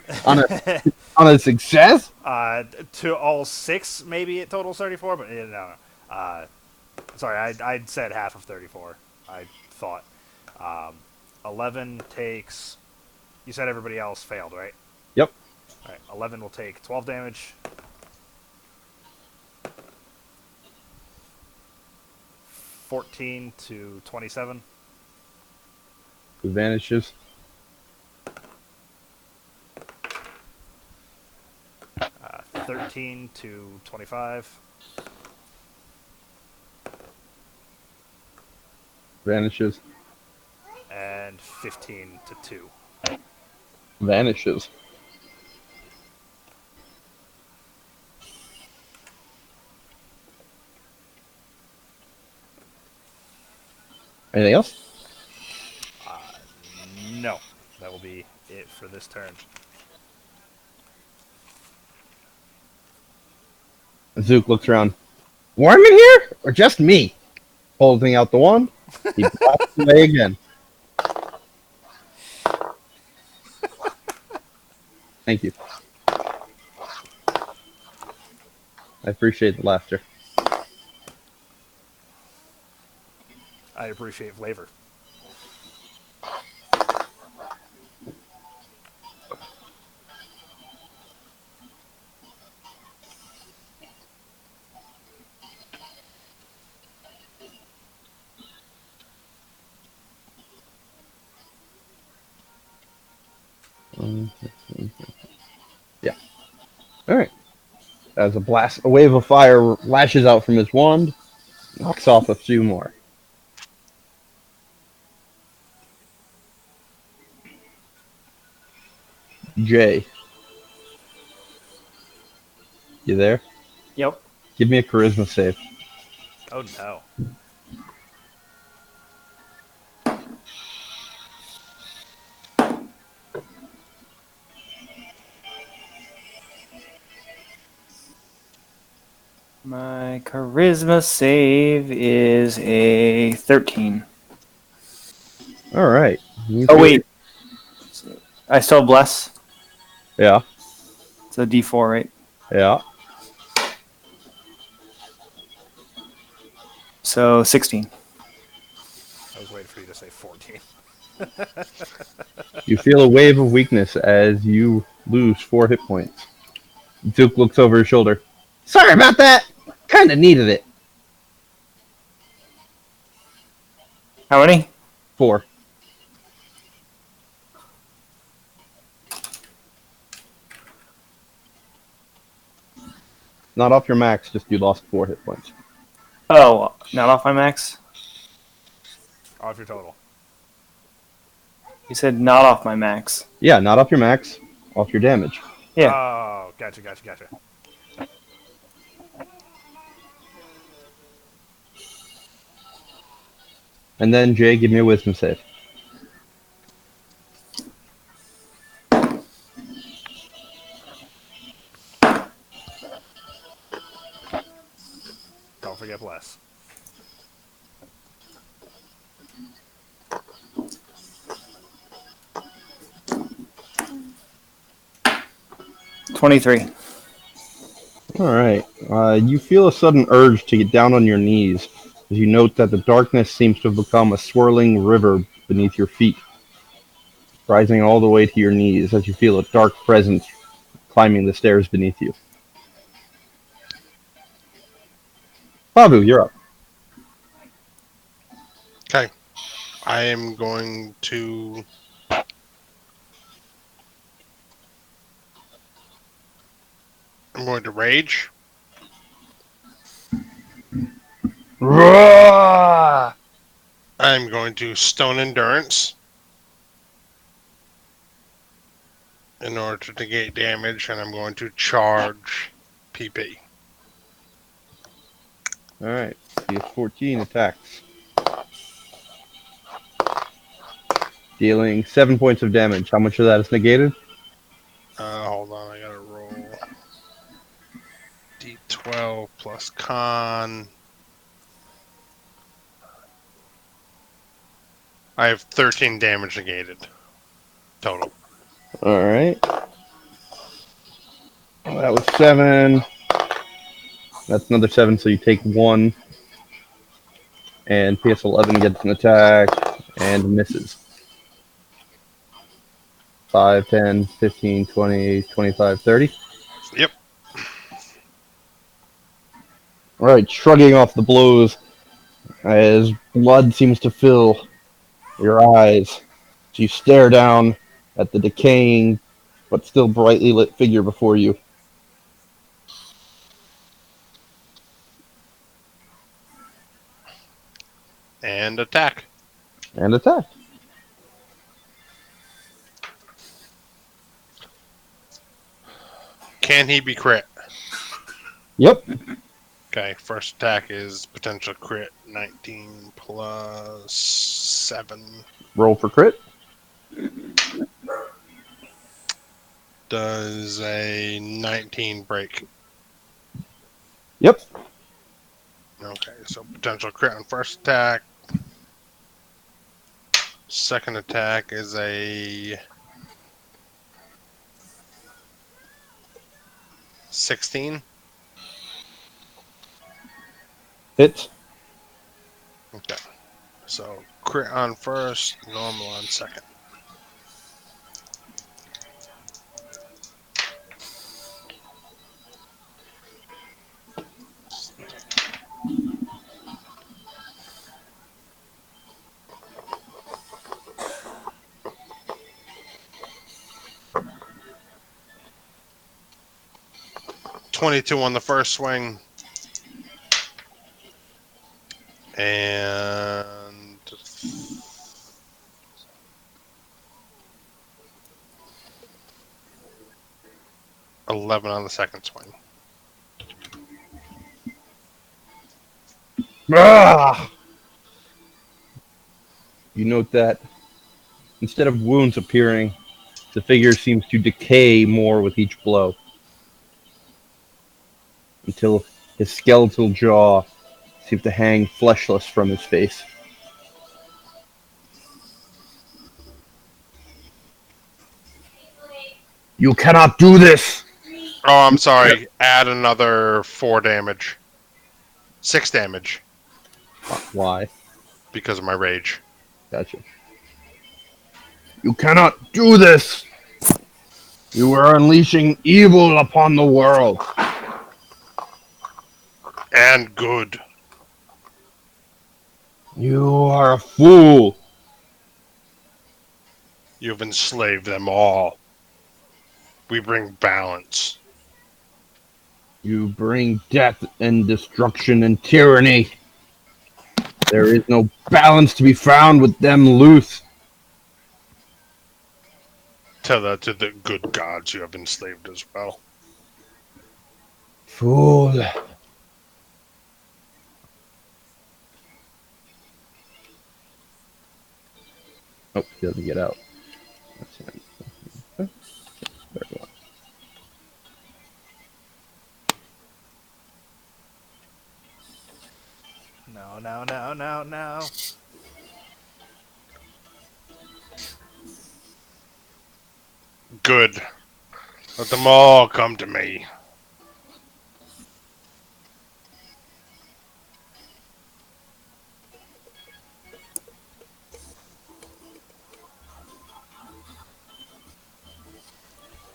on a success? To all 6, maybe it totals 34, but no. Sorry, I said half of 34. I thought. 11 takes... You said everybody else failed, right? Yep. Alright, 11 will take 12 damage. 14 to 27. Vanishes. 13 to 25. Vanishes. And 15 to 2. Vanishes. Anything else? No. That will be it for this turn. Zook looks around. Warm in here? Or just me? Holding out the wand. He blasts away again. Thank you. I appreciate the laughter. I appreciate flavor. Yeah. All right. As a wave of fire lashes out from his wand, knocks off a few more. Jay, you there? Yep. Give me a charisma save. Oh no. My charisma save is a 13. All right. You Oh feel- wait, I still bless. Yeah. It's a D4, right? Yeah. So 16. I was waiting for you to say 14. You feel a wave of weakness as you lose 4 hit points. Duke looks over his shoulder. Sorry about that. Kind of needed it. How many? 4. Not off your max, just you lost 4 hit points. Oh, not off my max. Off your total. You said not off my max. Yeah, not off your max, off your damage. Yeah. Oh, gotcha. And then Jay, give me a wisdom save. Don't forget bless. $23. All right. You feel a sudden urge to get down on your knees as you note that the darkness seems to have become a swirling river beneath your feet, rising all the way to your knees as you feel a dark presence climbing the stairs beneath you. Babu, you're up. Okay. I am going to. I'm going to rage. Roar! I'm going to stone endurance in order to negate damage, and I'm going to charge PP. All right. He has 14 attacks, dealing 7 points of damage. How much of that is negated? Hold on, I gotta roll. D12 plus con. I have 13 damage negated total. All right. That was 7. That's another 7, so you take 1. And PS11 gets an attack and misses. 5, 10, 15, 20, 25, 30. Yep. All right, shrugging off the blows as blood seems to fill your eyes. So you stare down at the decaying but still brightly lit figure before you. And attack. And attack. Can he be crit? Yep. Okay, first attack is potential crit 19 plus 7. Roll for crit. Does a 19 break? Yep. Okay, so potential crit on first attack. Second attack is a 16. Hits. Okay, so crit on first, normal on second. $22 on the first swing. And 11 on the second swing. Ah! You note that instead of wounds appearing, the figure seems to decay more with each blow until his skeletal jaw seems to hang fleshless from his face. You cannot do this! Oh, I'm sorry. Add another 4 damage. 6 damage Why? because of my rage. Gotcha. You cannot do this! You are unleashing evil upon the world. And good. You are a fool. You've enslaved them all. We bring balance. You bring death and destruction and tyranny. There is no balance to be found with them loose. Tell that to the good gods you have enslaved as well. Fool. Oh, he doesn't get out. There we go. No. Good. Let them all come to me.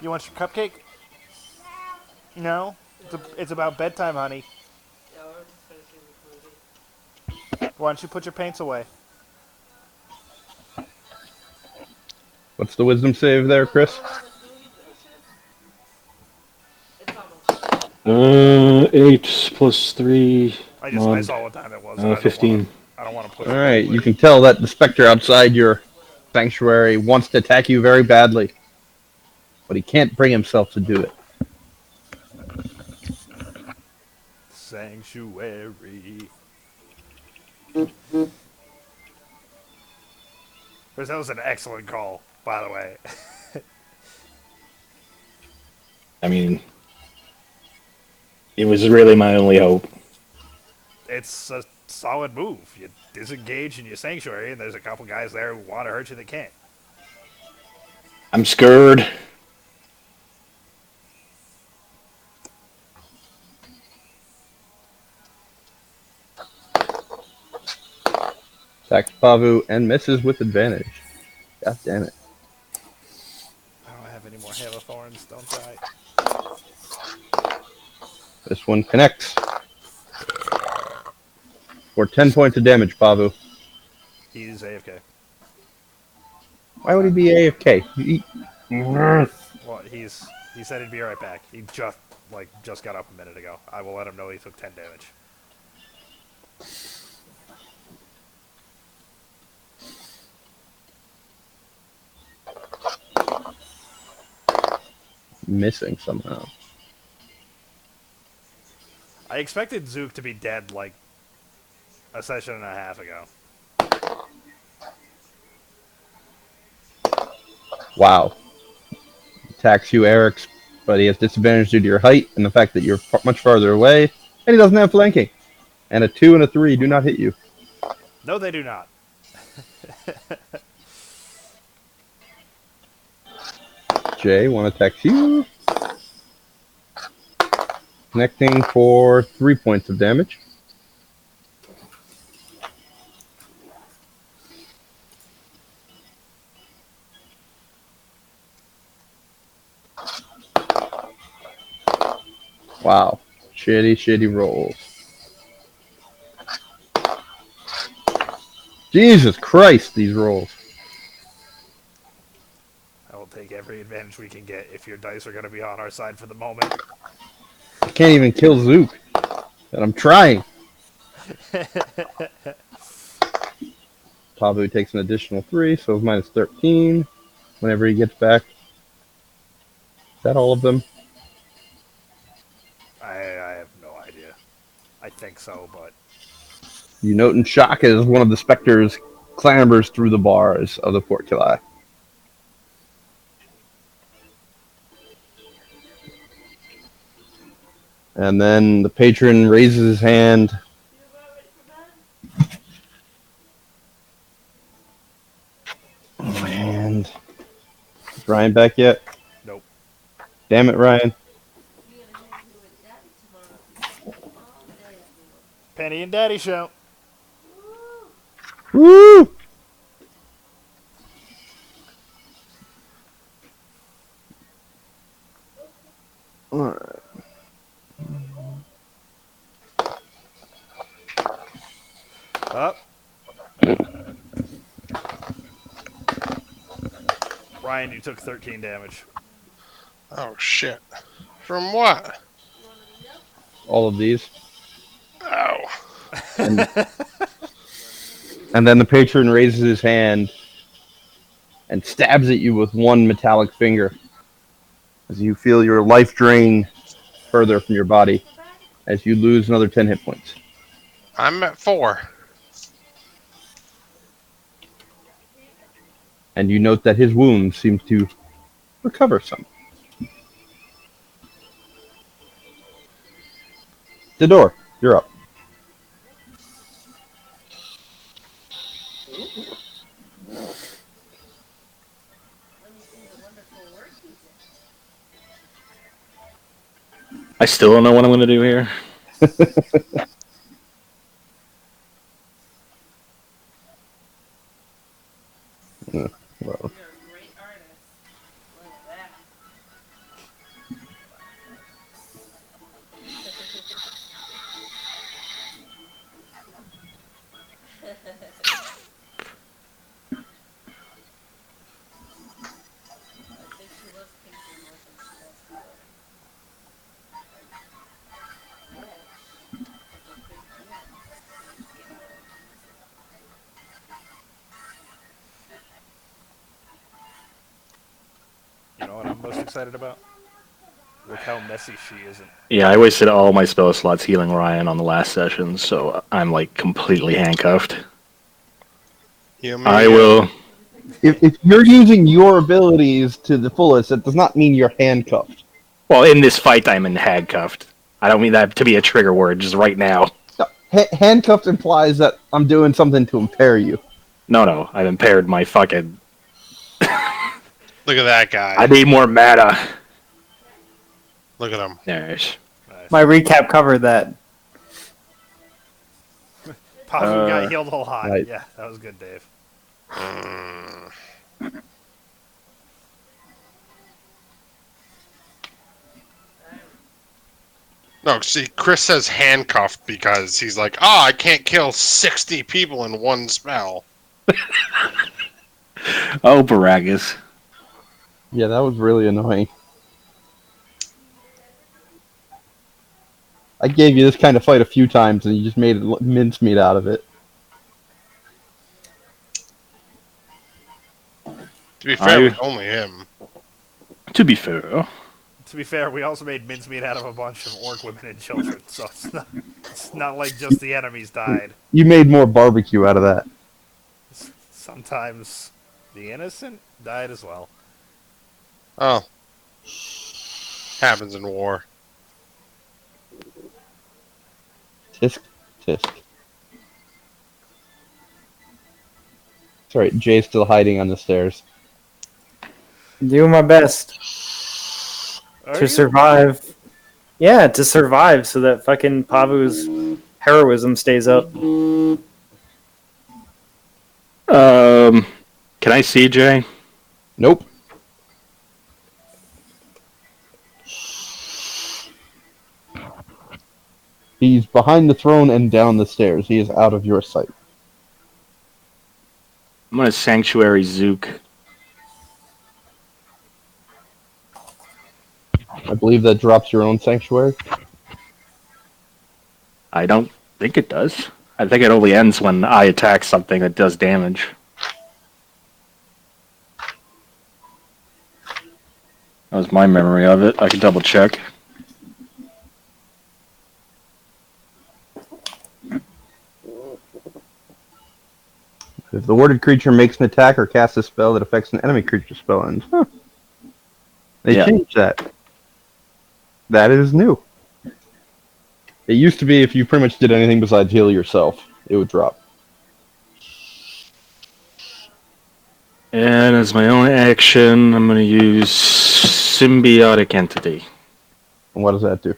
You want your cupcake? No? It's about bedtime, honey. Yeah, we're just finishing this movie. Why don't you put your paints away? What's the wisdom save there, Chris? It's almost. 8 plus 3. I saw what time it was. and 15. I don't want to push All it. right, you can tell that the specter outside your sanctuary wants to attack you very badly, but he can't bring himself to do it. Sanctuary. Chris, that was an excellent call, by the way. I mean, it was really my only hope. It's a solid move. You disengage in your sanctuary, and there's a couple guys there who want to hurt you that can't. I'm scared. Attacks Pavu and misses with advantage. God damn it. I don't have any more Hail of Thorns. Don't try. This one connects. For 10 points of damage, Pavu. He's AFK. Why would he be AFK? Well, he said he'd be right back. He just got up a minute ago. I will let him know he took 10 damage. Missing somehow. I expected Zook to be dead like a session and a half ago. Wow. Attacks you, Eric's, but he has disadvantage due to your height and the fact that you're much farther away, and he doesn't have flanking. And a 2 and a 3 do not hit you. No, they do not. Jay, one attacks you. Connecting for 3 points of damage. Wow. Shitty rolls. Jesus Christ, these rolls. I will take every advantage we can get if your dice are going to be on our side for the moment. I can't even kill Zook. And I'm trying. Pavu takes an additional 3, so it's minus 13 whenever he gets back. Is that all of them? I have no idea. I think so, but You note in shock as one of the specters clambers through the bars of the portcullis. And then the patron raises his hand. You about ready for bed? And is Ryan back yet? nope. Damn it, Ryan. You gonna hang here with Daddy tomorrow? All day, boy. Penny and Daddy show. Woo! Woo! Alright. Up. Ryan, you took 13 damage. Oh shit! From what? You wanna meet up? All of these. Ow! And then the patron raises his hand and stabs at you with one metallic finger as you feel your life drain further from your body as you lose another 10 hit points. I'm at 4. And you note that his wounds seem to recover some. The door, you're up. Let me see the wonderful work you did. I still don't know what I'm going to do here. Well, You're a great artist. Look at that. I think she loves painting more than she does coloring. Which is a big deal when you get more into it. You know what I'm most excited about? Look how messy she isn't. Yeah, I wasted all my spell slots healing Ryan on the last session, so I'm like completely handcuffed. You mean, I will. if you're using your abilities to the fullest, that does not mean you're handcuffed. Well, in this fight, I'm in handcuffed. I don't mean that to be a trigger word, just right now. No, handcuffed implies that I'm doing something to impair you. No, I've impaired my fucking. Look at that guy. I need more mana. Look at him. There's. Nice. My recap covered that. Pavu got healed a lot. Right. Yeah, that was good, Dave. Mm. No, see, Chris says handcuffed because he's like, I can't kill 60 people in one spell. Oh, Baragas. Yeah, that was really annoying. I gave you this kind of fight a few times, and you just made mincemeat out of it. To be fair, with only him. To be fair. To be fair, we also made mincemeat out of a bunch of orc women and children, so it's not like just the enemies died. You made more barbecue out of that. Sometimes the innocent died as well. Oh. Happens in war. Tisk, tisk. It's alright, Jay's still hiding on the stairs. Doing my best Are to you? survive. Yeah, to survive so that fucking Pavu's heroism stays up. Can I see Jay? Nope. He's behind the throne and down the stairs. He is out of your sight. I'm gonna Sanctuary Zook. I believe that drops your own sanctuary. I don't think it does. I think it only ends when I attack something that does damage. That was my memory of it. I can double check. If the warded creature makes an attack or casts a spell that affects an enemy creature spell ends. Huh. They Yeah. changed that. That is new. It used to be if you pretty much did anything besides heal yourself, it would drop. And as my own action, I'm going to use Symbiotic Entity. And what does that do?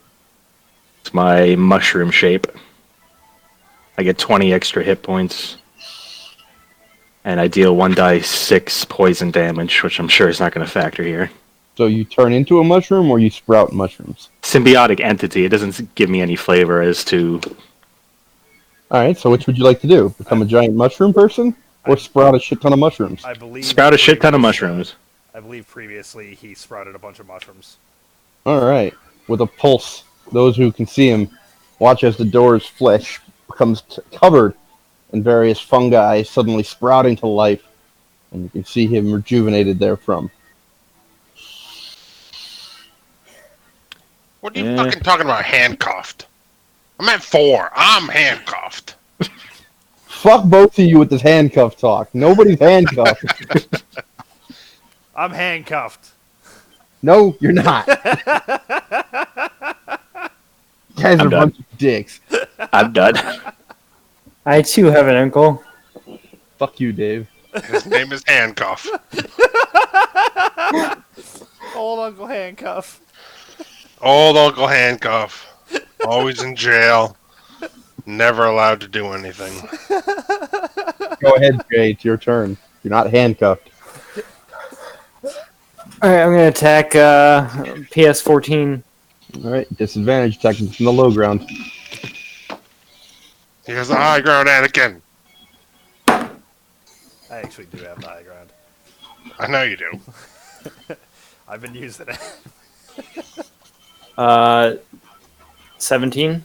It's my mushroom shape. I get 20 extra hit points. And I deal 1d6 poison damage, which I'm sure is not going to factor here. So you turn into a mushroom or you sprout mushrooms? Symbiotic Entity, it doesn't give me any flavor as to... Alright, so which would you like to do? Become a giant mushroom person? Or sprout a shit ton of mushrooms? I believe Sprout a shit ton of previous, mushrooms. I believe previously he sprouted a bunch of mushrooms. Alright. With a pulse, those who can see him watch as the door's flesh becomes covered in various fungi suddenly sprouting to life. And you can see him rejuvenated therefrom. What are you Yeah. fucking talking about handcuffed? I'm at 4. I'm handcuffed. Fuck both of you with this handcuff talk. Nobody's handcuffed. I'm handcuffed. No, you're not. You guys are I'm a done. bunch of dicks. I'm done. I too have an uncle. Fuck you, Dave. His name is Handcuff. Old Uncle Handcuff. Old Uncle Handcuff. Always in jail. Never allowed to do anything. Go ahead, Jay. It's your turn. You're not handcuffed. Alright, I'm gonna attack PS14. All right. Disadvantage attacking from the low ground. Here's the high ground, Anakin. I actually do have the high ground. I know you do. I've been using it. 17.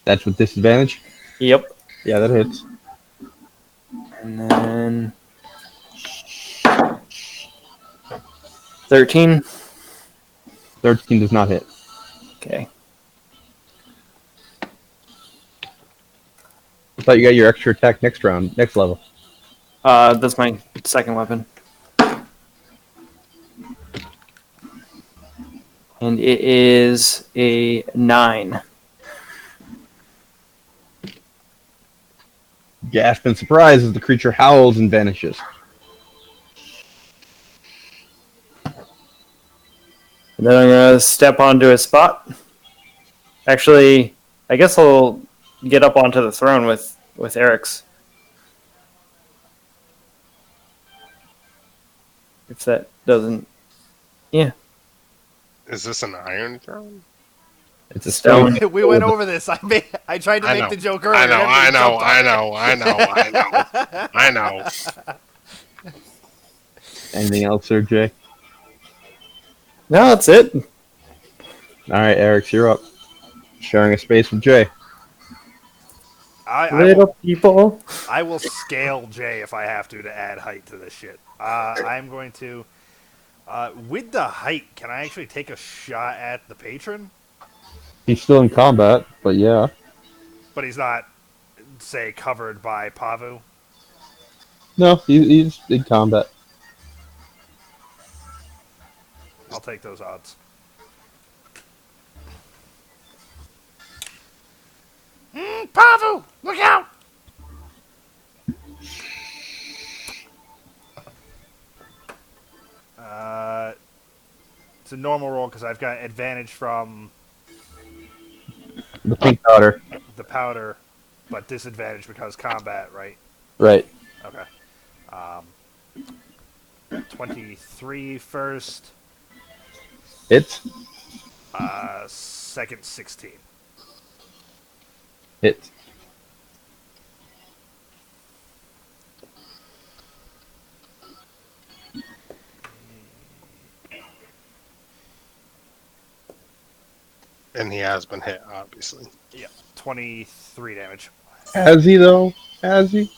That's with disadvantage. Yep. Yeah, that hits. And then 13. 13 does not hit. Okay. I thought you got your extra attack next round, next level. That's my second weapon. And it is a 9. Gasp in surprise as the creature howls and vanishes. And then I'm gonna step onto a spot. Actually, I guess I'll get up onto the throne with Eric's. If that doesn't, yeah. Is this an Iron Throne? It's a Stone. stone. We went over this. I tried to I make know. the joke earlier. I know, and everybody I jumped on know, it. I know. Anything else, Sir Jay? No, that's it. All right, Eric, you're up. Sharing a space with Jay. Little people. I will scale Jay if I have to add height to this shit. I'm going to... with the height, can I actually take a shot at the patron? He's still in combat, but yeah. But he's not, say, covered by Pavu? No, he's in combat. I'll take those odds. Pavu! Look out! It's a normal roll because I've got advantage from The pink powder. the powder, but disadvantage because combat, right? Right. Okay. 23 first, Hits. second 16. Hits. And he has been hit, obviously. Yeah, 23 damage. Has he, though? Has he?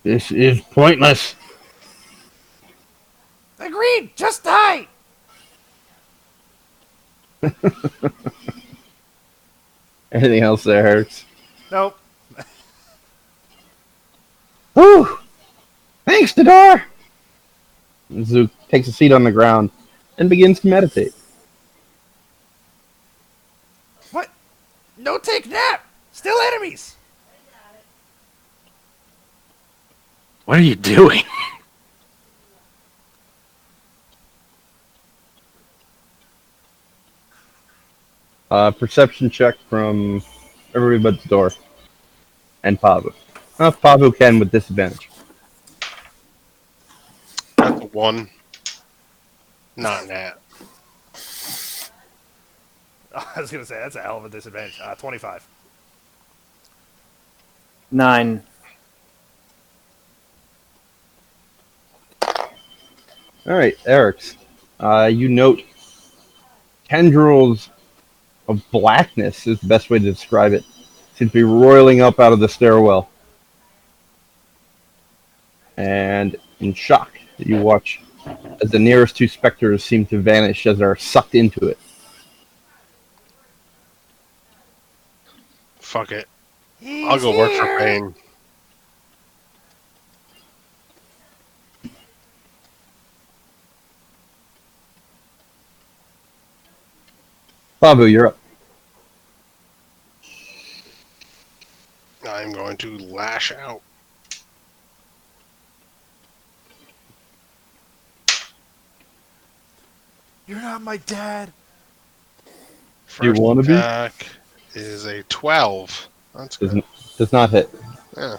This is pointless. Agreed! Just die! Anything else there, Eric's? Nope. Whew! Thanks, Dadar! Zook takes a seat on the ground and begins to meditate. What? No take nap. Still enemies. What are you doing? Perception check from everybody but the door. And Pavu. Pavu can with disadvantage. That's a 1. Not Nat. I was gonna say that's a hell of a disadvantage. 25. 9. All right, Eric's. You note tendrils of blackness is the best way to describe it. Seems to be roiling up out of the stairwell. And in shock, you watch as the nearest two specters seem to vanish as they're sucked into it. Fuck it. I'll go work for Bane. Pavu, you're up. I'm going to lash out. You're not my dad. First wanna be? attack is a 12. That's good. Does not hit. Yeah.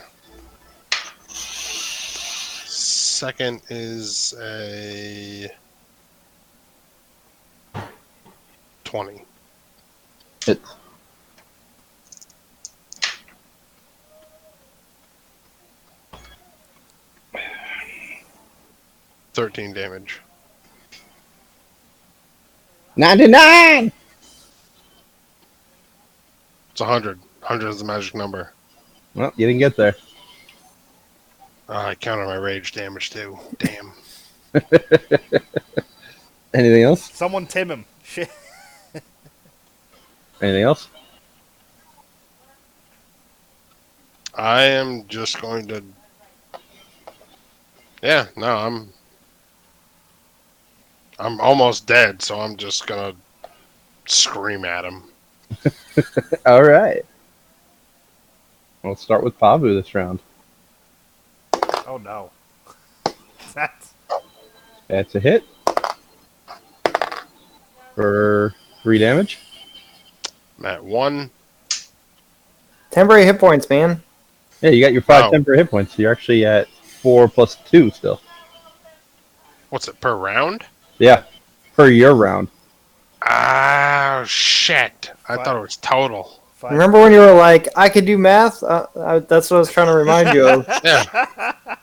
Second is a 20. Hits. $13 damage. 99! It's 100. 100 is the magic number. Well, you didn't get there. I counted my rage damage too. Damn. Anything else? Someone tim him. Shit. Anything else? I am just going to. Yeah, no, I'm almost dead, so I'm just gonna scream at him. All right. We'll start with Pavu this round. Oh no. That's That's a hit. For 3 damage. I'm at 1. Temporary hit points, man. Yeah, you got your 5 Oh. temporary hit points. So you're actually at 4 plus 2 still. What's it per round? Yeah. Per your round. Ah, shit. I What? thought it was total. 5. Remember when you were like, I could do math? That's what I was trying to remind you of. Yeah.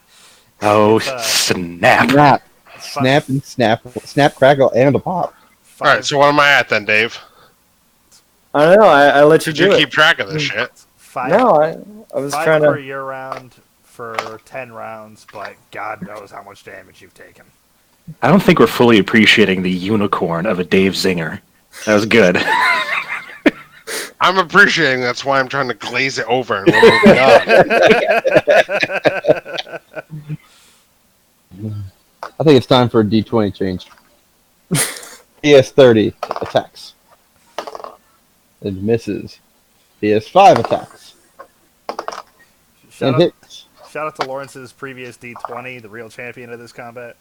Oh, It's, snap. Snap. Fi- Snap and snap. Snap, crackle, and a pop. 5, Alright, so what am I at then, Dave? I don't know. I let you Did you do keep it. track of this shit? 5, No, I was 5 trying per to. year round for 10 rounds, but God knows how much damage you've taken. I don't think we're fully appreciating the unicorn of a Dave Zinger. That was good. I'm appreciating that's why I'm trying to glaze it over and we're moving on. I think it's time for a D20 change. PS30 attacks. It misses. PS5 attacks. Shout And out, hits. shout out to Lawrence's previous D20, the real champion of this combat.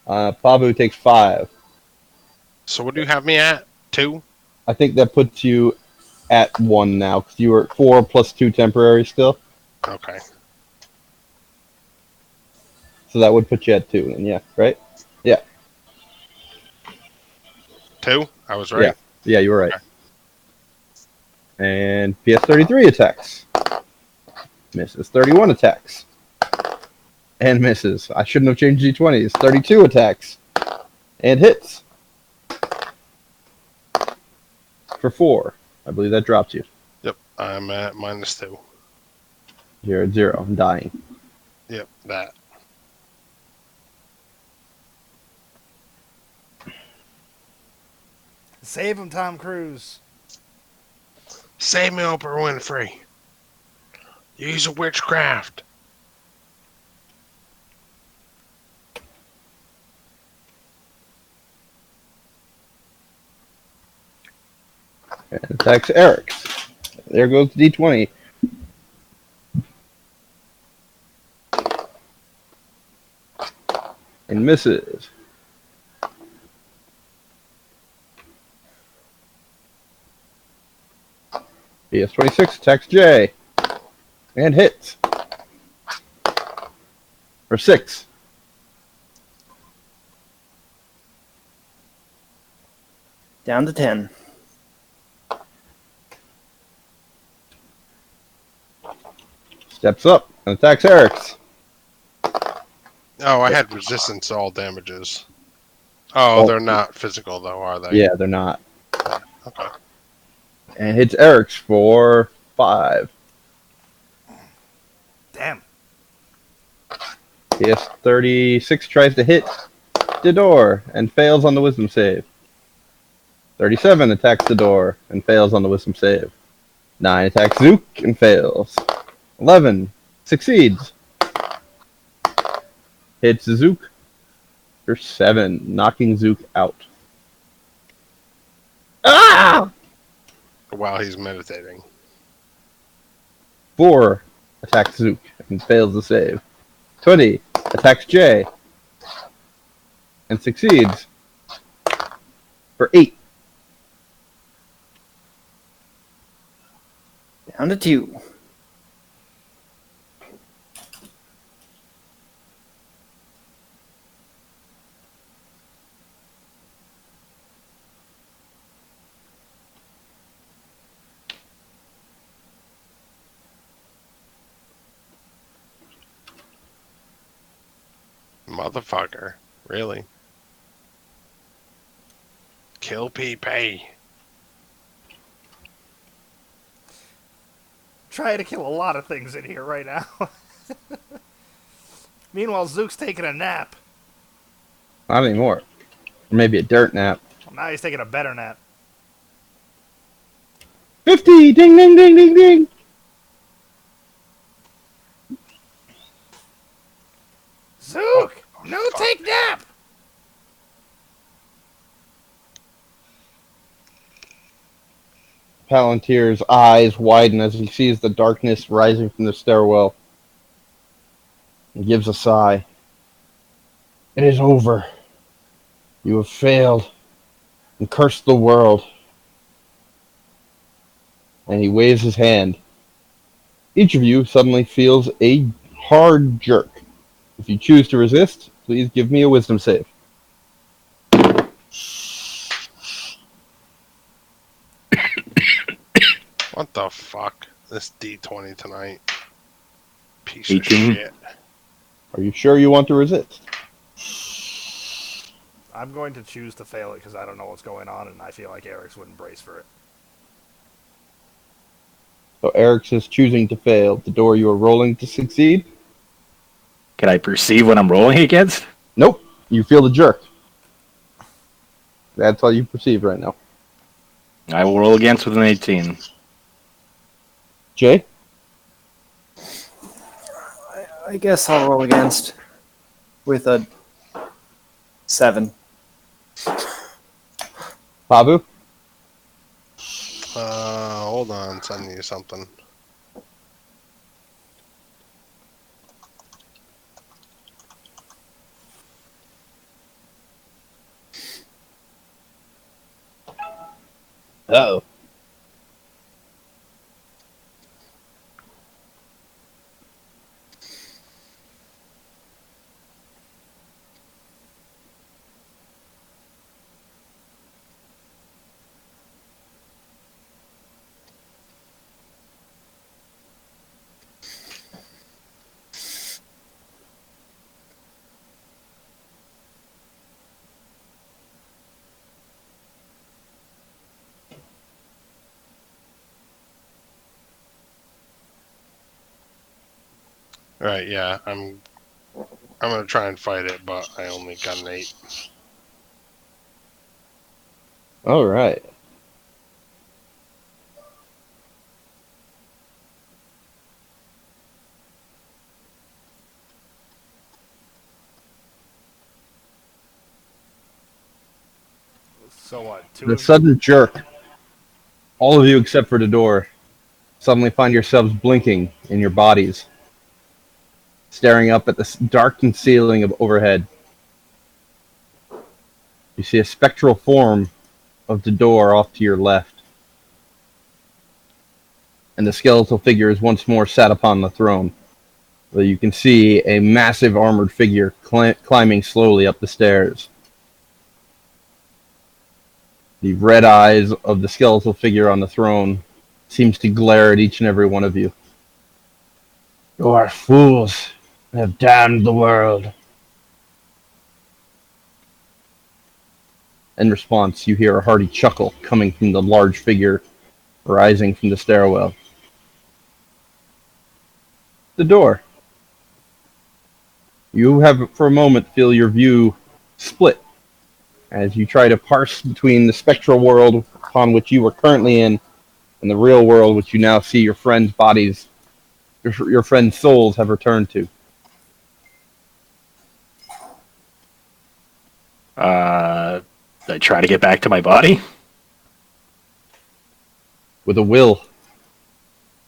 Pavu takes 5. So what do you have me at? 2? I think that puts you at 1 now, because you were at 4 plus 2 temporary still. Okay. So that would put you at 2, and yeah, right? 2? I was right. Yeah, you were right. Okay. And PS33 attacks. Misses. 31 attacks. And misses. I shouldn't have changed D20s. 32 attacks. And hits. For 4. I believe that drops you. Yep. I'm at -2. You're at 0 and dying. Yep, that. Save him, Tom Cruise. Save me, Oprah Winfrey. Use a witchcraft. And attacks Eric. There goes the D20. And misses. PS26 attacks Jay. And hits. For 6. Down to 10. Steps up and attacks Eric. Oh, I had resistance to all damages. Oh, Oh. they're not physical though, are they? Yeah, they're not. Okay. And hits Eric for 5. Damn. PS36 tries to hit the door and fails on the wisdom save. 37 attacks the door and fails on the wisdom save. 9 attacks Zook and fails. 11 succeeds. Hits Zook for 7, knocking Zook out. Ah! While he's meditating. 4 attacks Zook and fails the save. 20 attacks Jay and succeeds for 8. Down to 2. Motherfucker. Really? Kill PP. Trying to kill a lot of things in here right now. Meanwhile, Zook's taking a nap. Not anymore. Or maybe a dirt nap. Well, now he's taking a better nap. 50! Ding, ding, ding, ding, ding! Zook! No, take nap! Palantir's eyes widen as he sees the darkness rising from the stairwell. He gives a sigh. It is over. You have failed and cursed the world. And he waves his hand. Each of you suddenly feels a hard jerk. If you choose to resist, please give me a wisdom save. What the fuck? This D20 tonight. Piece 18. of shit. Are you sure you want to resist? I'm going to choose to fail it because I don't know what's going on, and I feel like Eric's wouldn't brace for it. So Eric's is choosing to fail. The door you are rolling to succeed? Can I perceive what I'm rolling against? Nope. You feel the jerk. That's all you perceive right now. I will roll against with an 18. Jay? I guess I'll roll against with a 7. Babu? Hold on, sending you something. Uh-oh. Right, yeah, I'm gonna try and fight it, but I only got an 8. All right. So what? Two The of you? sudden jerk, all of you except for the door, suddenly find yourselves blinking in your bodies, staring up at the darkened ceiling of overhead. You see a spectral form of the door off to your left, and the skeletal figure is once more sat upon the throne. Where you can see a massive armored figure climbing slowly up the stairs. The red eyes of the skeletal figure on the throne seems to glare at each and every one of you. You are fools and have damned the world. In response, you hear a hearty chuckle coming from the large figure rising from the stairwell. The door. You have, for a moment, feel your view split as you try to parse between the spectral world upon which you are currently in and the real world which you now see your friends' bodies, your friends' souls have returned to. I try to get back to my body. With a will,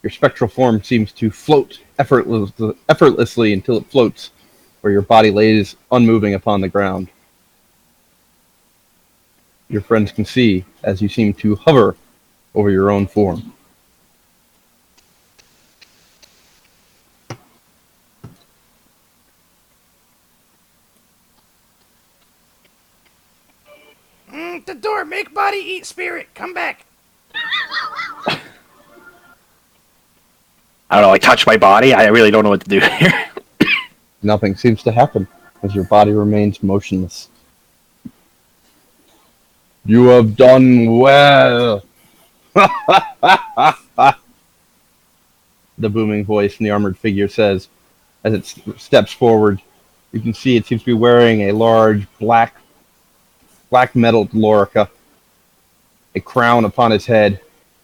your spectral form seems to float effortlessly until it floats where your body lays unmoving upon the ground. Your friends can see as you seem to hover over your own form. The door. Make body eat spirit. Come back. I don't know. I touch my body. I really don't know what to do here. Nothing seems to happen as your body remains motionless. You have done well. The booming voice from the armored figure says as it steps forward. You can see it seems to be wearing a large black metal lorica, a crown upon its head,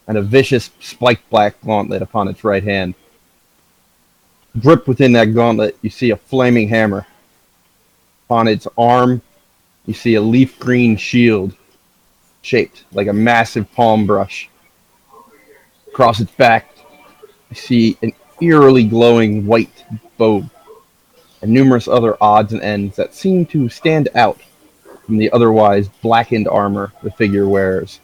and a vicious spiked black gauntlet upon its right hand. Gripped within that gauntlet, you see a flaming hammer. Upon its arm, you see a leaf green shield shaped like a massive palm brush. Across its back, you see an eerily glowing white bow and numerous other odds and ends that seem to stand out from the otherwise blackened armor the figure wears.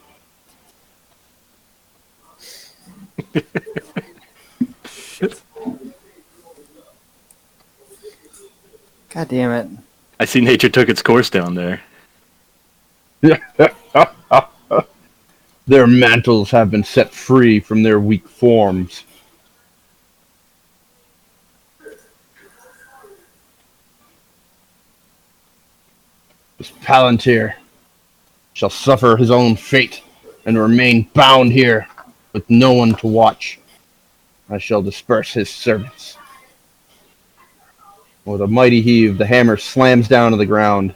Shit. God damn it. I see nature took its course down there. Their mantles have been set free from their weak forms. This Palantir shall suffer his own fate and remain bound here with no one to watch. I shall disperse his servants. With a mighty heave, the hammer slams down to the ground.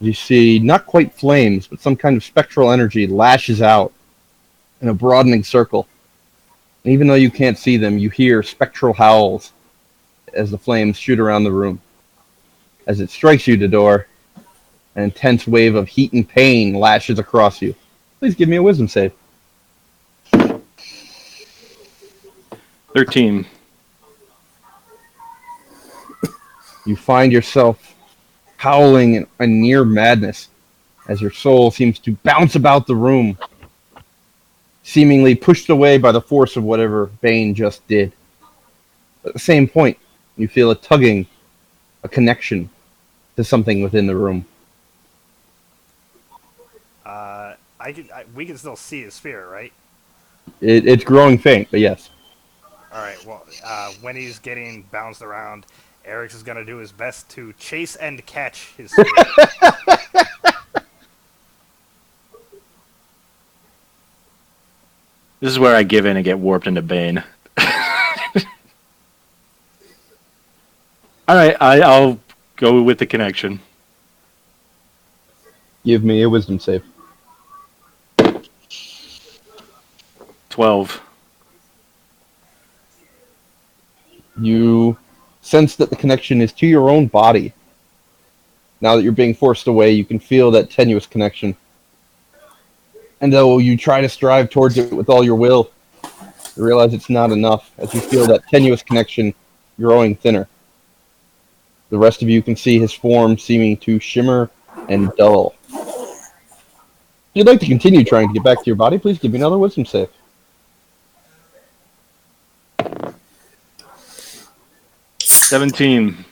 You see not quite flames, but some kind of spectral energy lashes out in a broadening circle. And even though you can't see them, you hear spectral howls as the flames shoot around the room. As it strikes you, Dodor, an intense wave of heat and pain lashes across you. Please give me a wisdom save. 13. You find yourself howling in a near madness as your soul seems to bounce about the room, seemingly pushed away by the force of whatever Bane just did. At the same point, you feel a tugging, a connection to something within the room. We can still see his spirit, right? It's growing faint, but yes. All right. Well, when he's getting bounced around, Eric's is gonna do his best to chase and catch his spirit. This is where I give in and get warped into Bane. Alright, I'll go with the connection. Give me a wisdom save. 12. You sense that the connection is to your own body. Now that you're being forced away, you can feel that tenuous connection. And though you try to strive towards it with all your will, you realize it's not enough as you feel that tenuous connection growing thinner. The rest of you can see his form seeming to shimmer and dull. If you'd like to continue trying to get back to your body, please give me another wisdom save. 17.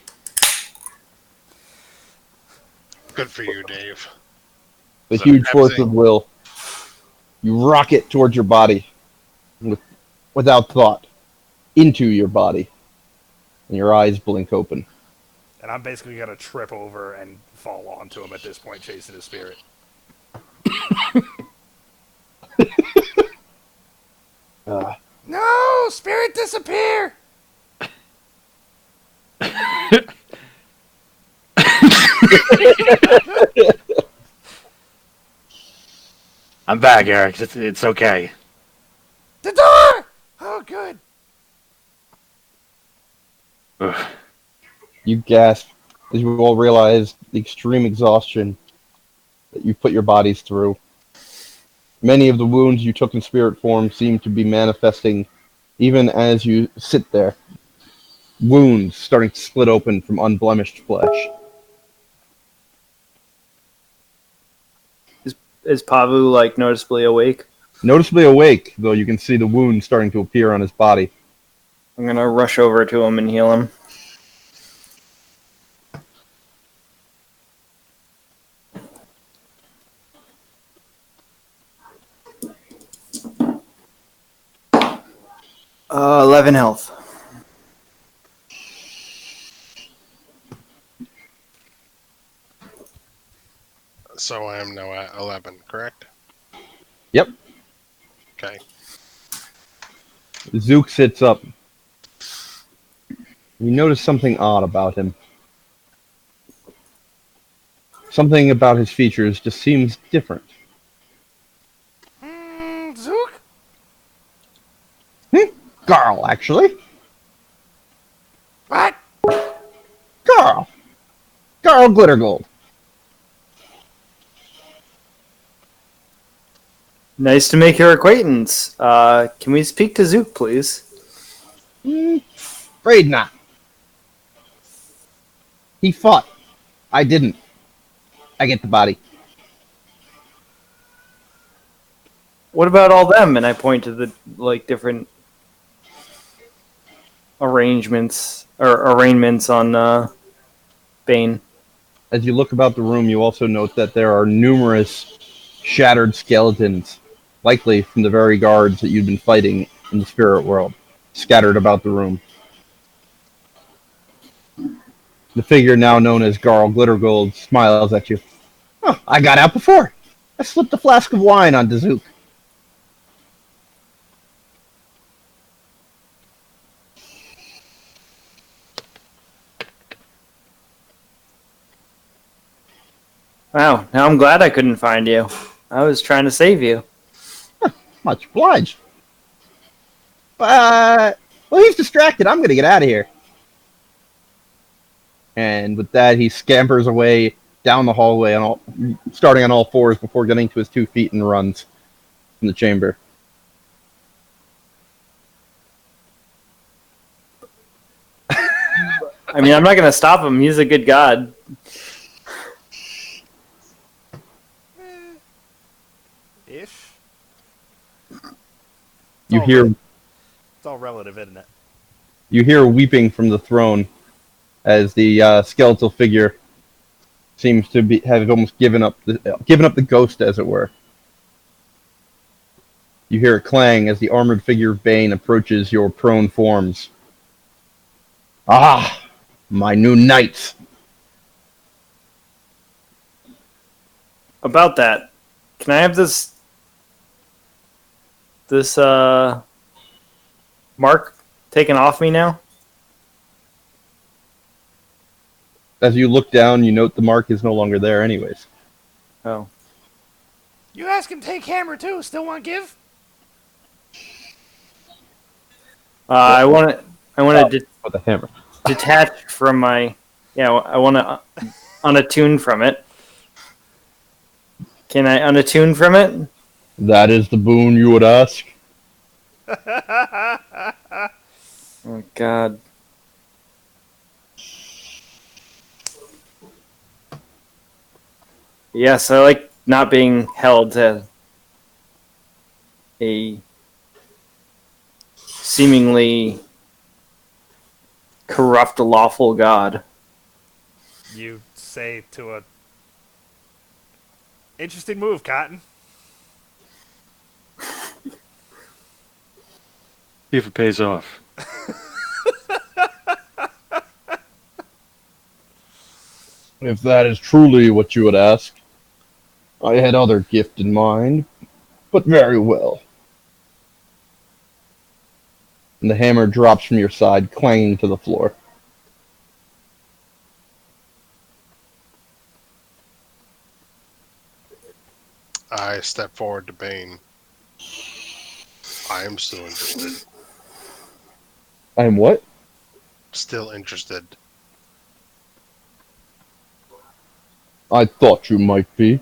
Good for you, Dave. With So huge force everything- of will, you rocket towards your body without thought into your body, and your eyes blink open. And I'm basically gonna trip over and fall onto him at this point, chasing his spirit. No, spirit disappear! I'm back, Eric. It's okay. The door! Oh, good. Ugh. You gasp as you all realize the extreme exhaustion that you put your bodies through. Many of the wounds you took in spirit form seem to be manifesting even as you sit there. Wounds starting to split open from unblemished flesh. Is Pavu like noticeably awake? Noticeably awake, though you can see the wounds starting to appear on his body. I'm gonna rush over to him and heal him. Uh, 11 health. So I am now at 11, correct? Yep. Okay. Zook sits up. You notice something odd about him. Something about his features just seems different. Zook? Garl, actually. What? Garl. Garl Glittergold. Nice to make your acquaintance. Can we speak to Zook, please? Afraid not. He fought. I didn't. I get the body. What about all them? And I point to the different arrangements or arraignments on Bane. As you look about the room, you also note that there are numerous shattered skeletons, likely from the very guards that you've been fighting in the spirit world, scattered about the room. The figure now known as Garl Glittergold smiles at you. Oh, I got out before. I slipped a flask of wine on Zook. Wow, now I'm glad I couldn't find you. I was trying to save you. Much obliged. Well, he's distracted. I'm going to get out of here. And with that, he scampers away down the hallway, starting on all fours before getting to his 2 feet and runs from the chamber. I mean, I'm not gonna stop him. He's a good god. Ish. You all hear It's all relative, isn't it? you hear weeping from the throne as the skeletal figure seems to have almost given up the ghost, as it were. You hear it clang as the armored figure of Bane approaches your prone forms. Ah, my new knights! About that, can I have this mark taken off me now? As you look down, you note the mark is no longer there anyways. Oh. You ask him take hammer too. Still want give? I want to With a hammer. detach from my. Yeah, I want to unattune from it. Can I unattune from it? That is the boon you would ask? Oh God. Yes, I like not being held to a seemingly corrupt lawful god. You say to a interesting move, Cotton. See if it pays off. If that is truly what you would ask, I had other gift in mind, but very well. And the hammer drops from your side, clanging to the floor. I step forward to Bane. I am still interested. I am what? Still interested. I thought you might be.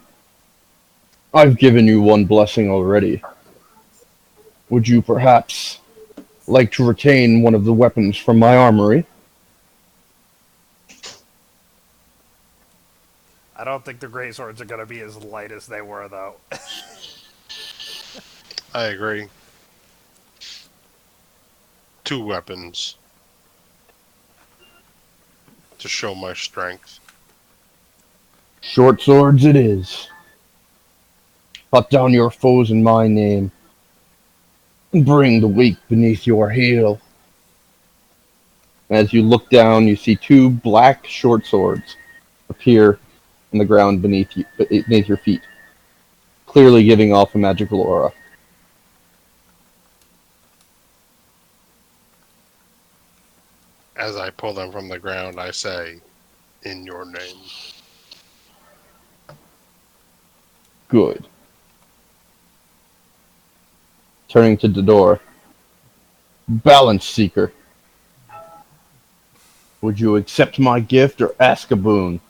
I've given you one blessing already. Would you perhaps like to retain one of the weapons from my armory? I don't think the great swords are going to be as light as they were, though. I agree. 2 weapons to show my strength. Short swords it is. Cut down your foes in my name, and bring the weak beneath your heel. As you look down, you see 2 black short swords appear on the ground beneath your feet, clearly giving off a magical aura. As I pull them from the ground, I say, in your name. Good. Turning to the door. Balance Seeker. Would you accept my gift or ask a boon?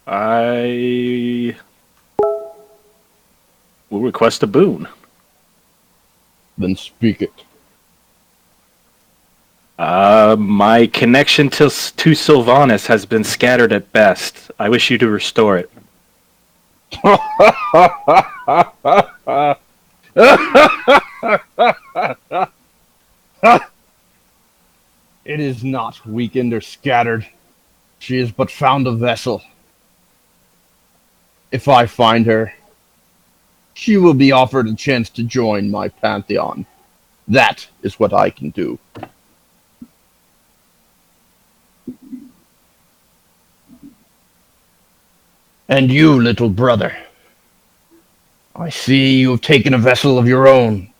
I will request a boon. Then speak it. My connection to Sylvanas has been scattered at best. I wish you to restore it. It is not weakened or scattered. She is but found a vessel. If I find her, she will be offered a chance to join my pantheon. That is what I can do. And you, little brother, I see you have taken a vessel of your own.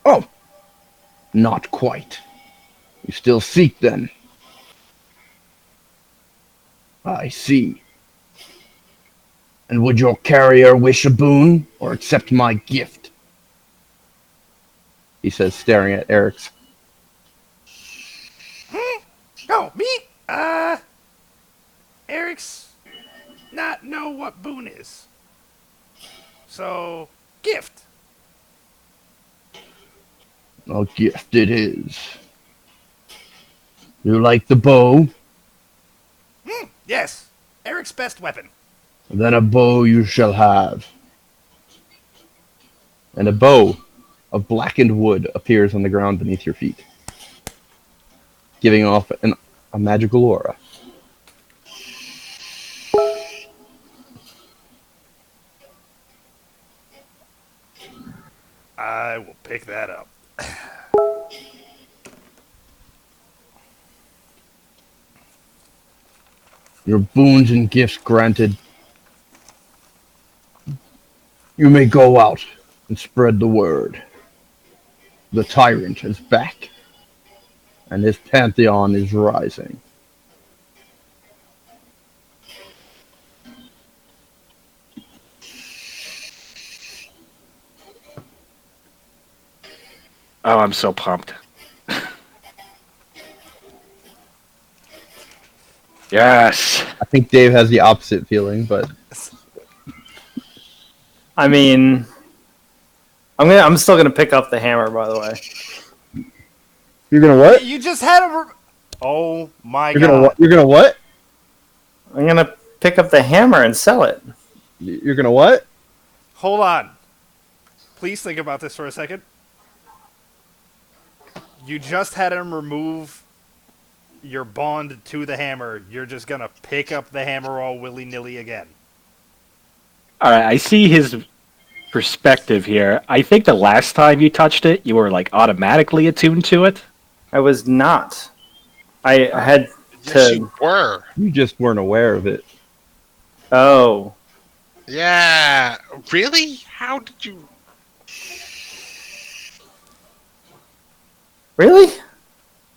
Oh, not quite. You still seek, then? I see. And would your carrier wish a boon, or accept my gift? He says, staring at Eric's. Oh, me? Eric's not know what boon is. So, gift. A gift it is. You like the bow? Yes, Eric's best weapon. Then a bow you shall have. And a bow of blackened wood appears on the ground beneath your feet, giving off a magical aura. I will pick that up. Your boons and gifts granted. You may go out and spread the word. The tyrant is back, and his pantheon is rising. Oh, I'm so pumped. Yes. I think Dave has the opposite feeling, but I mean, I'm still gonna pick up the hammer. By the way, you're gonna what? You just had a. Oh my You're gonna god! what? You're gonna what? I'm gonna pick up the hammer and sell it. You're gonna what? Hold on. Please think about this for a second. You just had him remove your bond to the hammer. You're just gonna pick up the hammer all willy nilly again. All right, I see his perspective here. I think the last time you touched it, you were like automatically attuned to it. I was not. I had Yes, to. you were. You just weren't aware of it. Oh, Yeah. Really? How did you? really?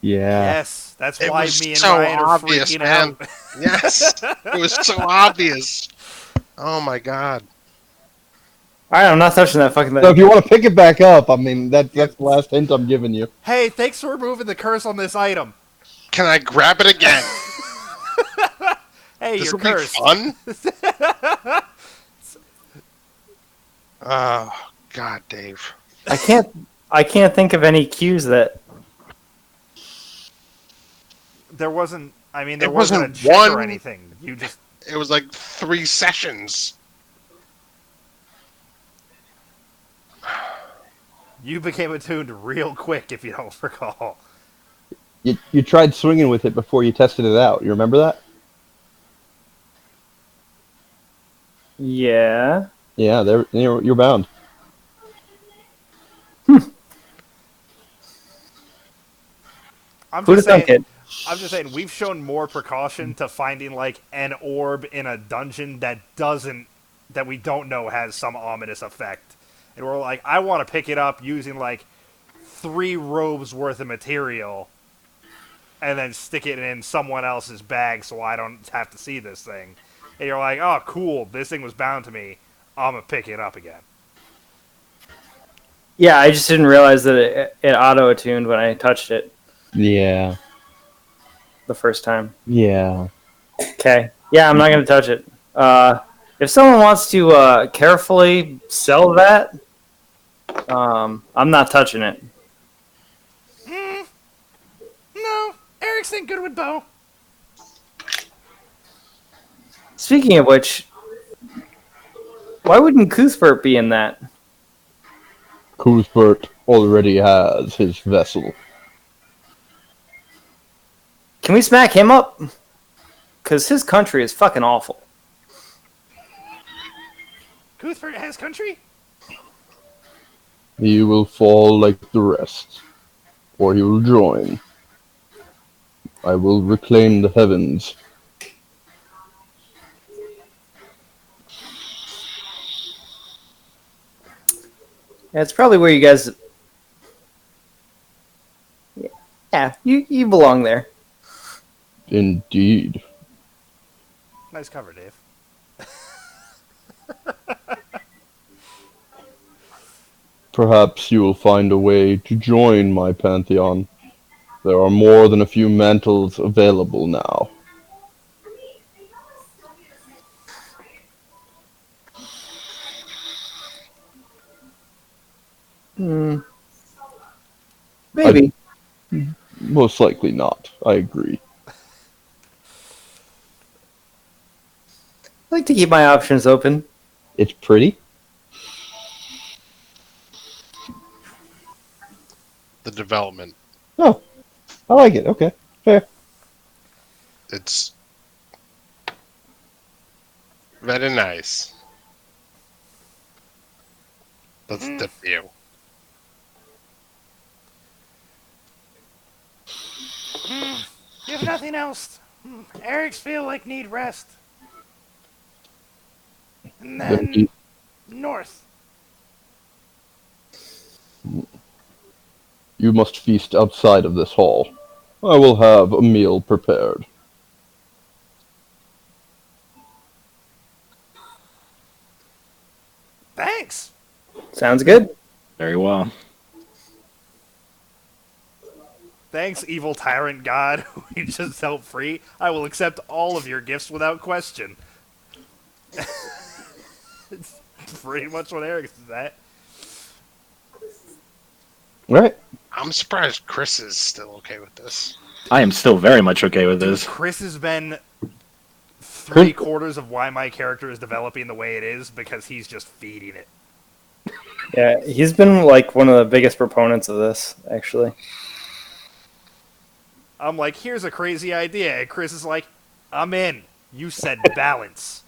Yeah. Yes, that's It why was me and so Ryan are obvious, freaking man. out. Yes. It was so obvious. Oh my god. All right, I'm not touching that fucking thing. So if you want to pick it back up, I mean that's the last hint I'm giving you. Hey, thanks for removing the curse on this item. Can I grab it again? Hey, This you're will be cursed. fun. Oh God, Dave. I can't think of any cues that. There wasn't. I mean, there It wasn't a wasn't check or one- anything. You just. It was like 3 sessions. You became attuned real quick, if you don't recall. You tried swinging with it before you tested it out. You remember that? Yeah. Yeah, you're bound. I'm Who'd just have thunk saying. it? I'm just saying. We've shown more precaution to finding like an orb in a dungeon that we don't know has some ominous effect, and we're like, I want to pick it up using like 3 robes worth of material, and then stick it in someone else's bag so I don't have to see this thing. And you're like, oh, cool, this thing was bound to me. I'm gonna pick it up again. Yeah, I just didn't realize that it auto attuned when I touched it Yeah. the first time. Yeah. Okay. Yeah, I'm not gonna touch it. If someone wants to carefully sell that, I'm not touching it. No, Eric's ain't good with bow. Speaking of which, why wouldn't Cuthbert be in that? Cuthbert already has his vessel. Can we smack him up? Because his country is fucking awful. Cuthbert has country? He will fall like the rest, or he will join. I will reclaim the heavens. Yeah, it's probably where you guys. Yeah, you belong there. Indeed. Nice cover, Dave. Perhaps you will find a way to join my pantheon. There are more than a few mantles available now. Maybe. Most likely not. I agree. I like to keep my options open. It's pretty. The development. Oh, I like it. Okay, fair. It's very nice. That's the view. You have nothing else. Eric's feel like need rest. And Then then north. you must feast outside of this hall. I will have a meal prepared. Thanks. Sounds good. Very well. Thanks, evil tyrant god who you just helped free. I will accept all of your gifts without question. It's pretty much what Eric is at. Right. I'm surprised Chris is still okay with this. I am still very much okay with Dude, this. Chris has been 3/4 of why my character is developing the way it is because he's just feeding it. Yeah, he's been like one of the biggest proponents of this, actually. I'm like, here's a crazy idea. And Chris is like, I'm in. You said balance.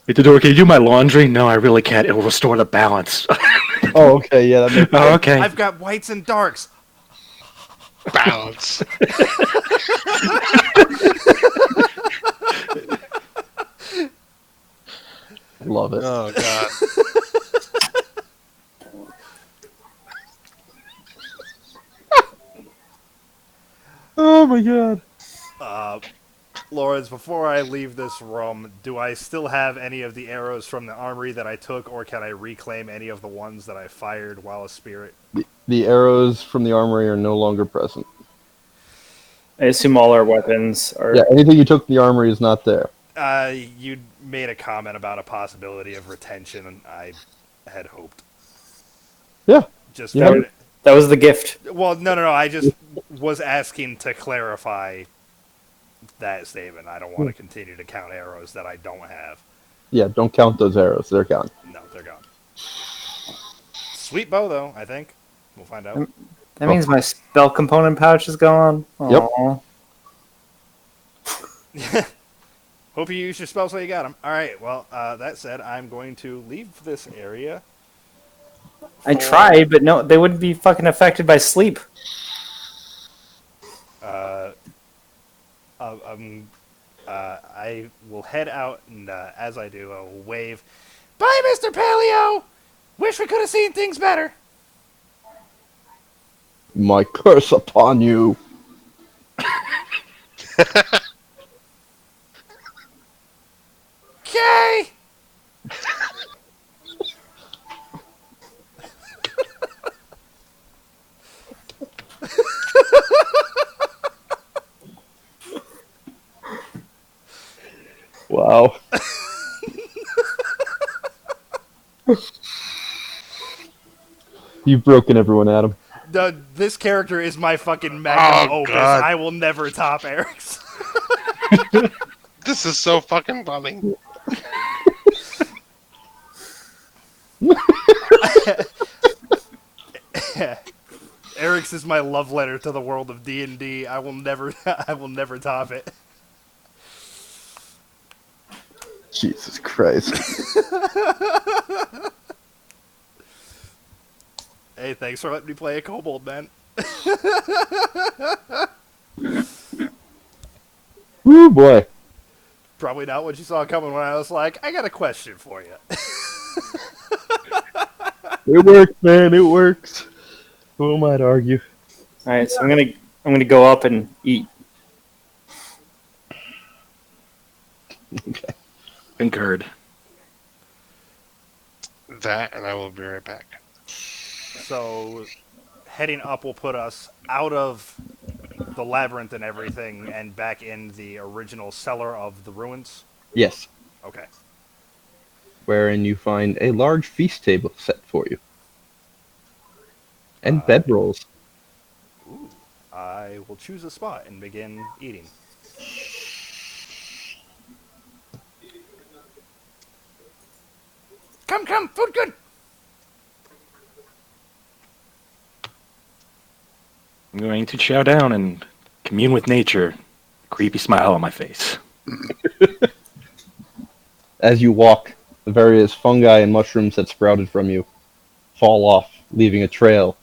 Itadori, can you do my laundry? No, I really can't. It will restore the balance. Oh, okay. Yeah, that makes Oh, okay. I've got whites and darks. Balance. Love it. Oh god. Oh my god. Lawrence, before I leave this room, do I still have any of the arrows from the armory that I took, or can I reclaim any of the ones that I fired while a spirit? The arrows from the armory are no longer present. I assume all our weapons are. Yeah, anything you took from the armory is not there. You made a comment about a possibility of retention, and I had hoped. Yeah. Just Yeah. That was the gift. well, no. I just was asking to clarify that statement. I don't want to continue to count arrows that I don't have. Yeah, don't count those arrows. They're gone. No, they're gone. Sweet bow, though, I think. We'll find out. That means my spell component pouch is gone. Yep. Aw. Hope you use your spells so you got them. All right, well, that said, I'm going to leave this area. I tried, but no, they wouldn't be fucking affected by sleep. I will head out, and as I do, I will wave. Bye, Mr. Paleo! Wish we could have seen things better. My curse upon you. Okay! Wow. You've broken everyone, Adam. This character is my fucking magnum Oh, opus. God. I will never top Eric's. This is so fucking funny. Eric's is my love letter to the world of D&D. I will never top it. Jesus Christ. Hey, thanks for letting me play a kobold, man. Woo boy. Probably not what you saw coming when I was like, I got a question for you. It works, man. It works. Who am I to argue? All right, so I'm gonna go up and eat. Okay. Concurred. That, and I will be right back. So, heading up will put us out of the labyrinth and everything and back in the original cellar of the ruins. Yes. Okay. Wherein you find a large feast table set for you. And bedrolls. I will choose a spot and begin eating. Come, food good! I'm going to chow down and commune with nature. Creepy smile on my face. As you walk, the various fungi and mushrooms that sprouted from you fall off, leaving a trail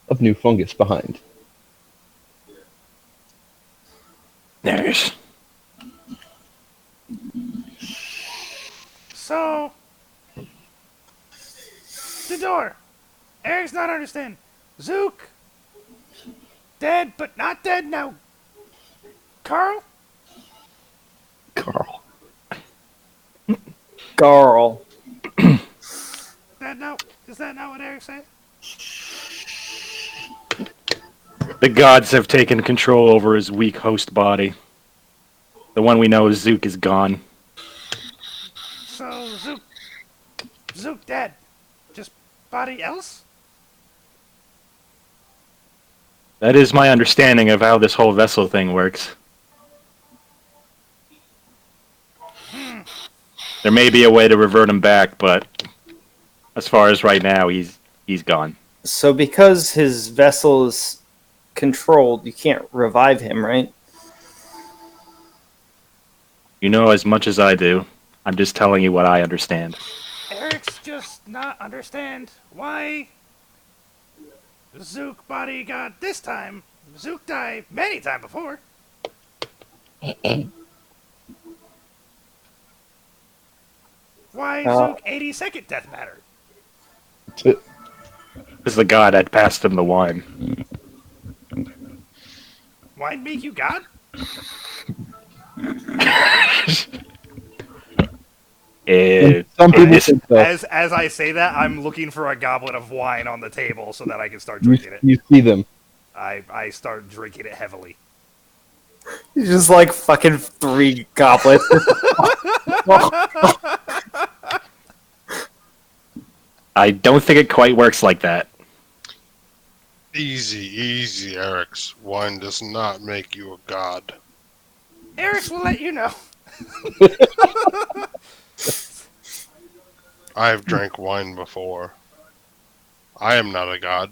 of new fungus behind. There's. So, the door. Eric's not understand. Zook, dead but not dead now. Carl, Carl. Garl. Is that not what Eric said? The gods have taken control over his weak host body. The one we know as Zook is gone. So Zook dead. Just body else? That is my understanding of how this whole vessel thing works. There may be a way to revert him back, but as far as right now, he's gone. So because his vessel is controlled, you can't revive him, right? You know as much as I do. I'm just telling you what I understand. Eric's just not understand why Zook body got this time. Zook died many time before. Why Zook 82nd death matter? It's the god that passed him the wine. Wine make you god? Some people It's- think so. As I say that, I'm looking for a goblet of wine on the table so that I can start drinking it. You see them. I start drinking it heavily. He's just like fucking 3 goblets. I don't think it quite works like that. Easy, Eric's. Wine does not make you a god. Eric will let you know. I've drank wine before. I am not a god.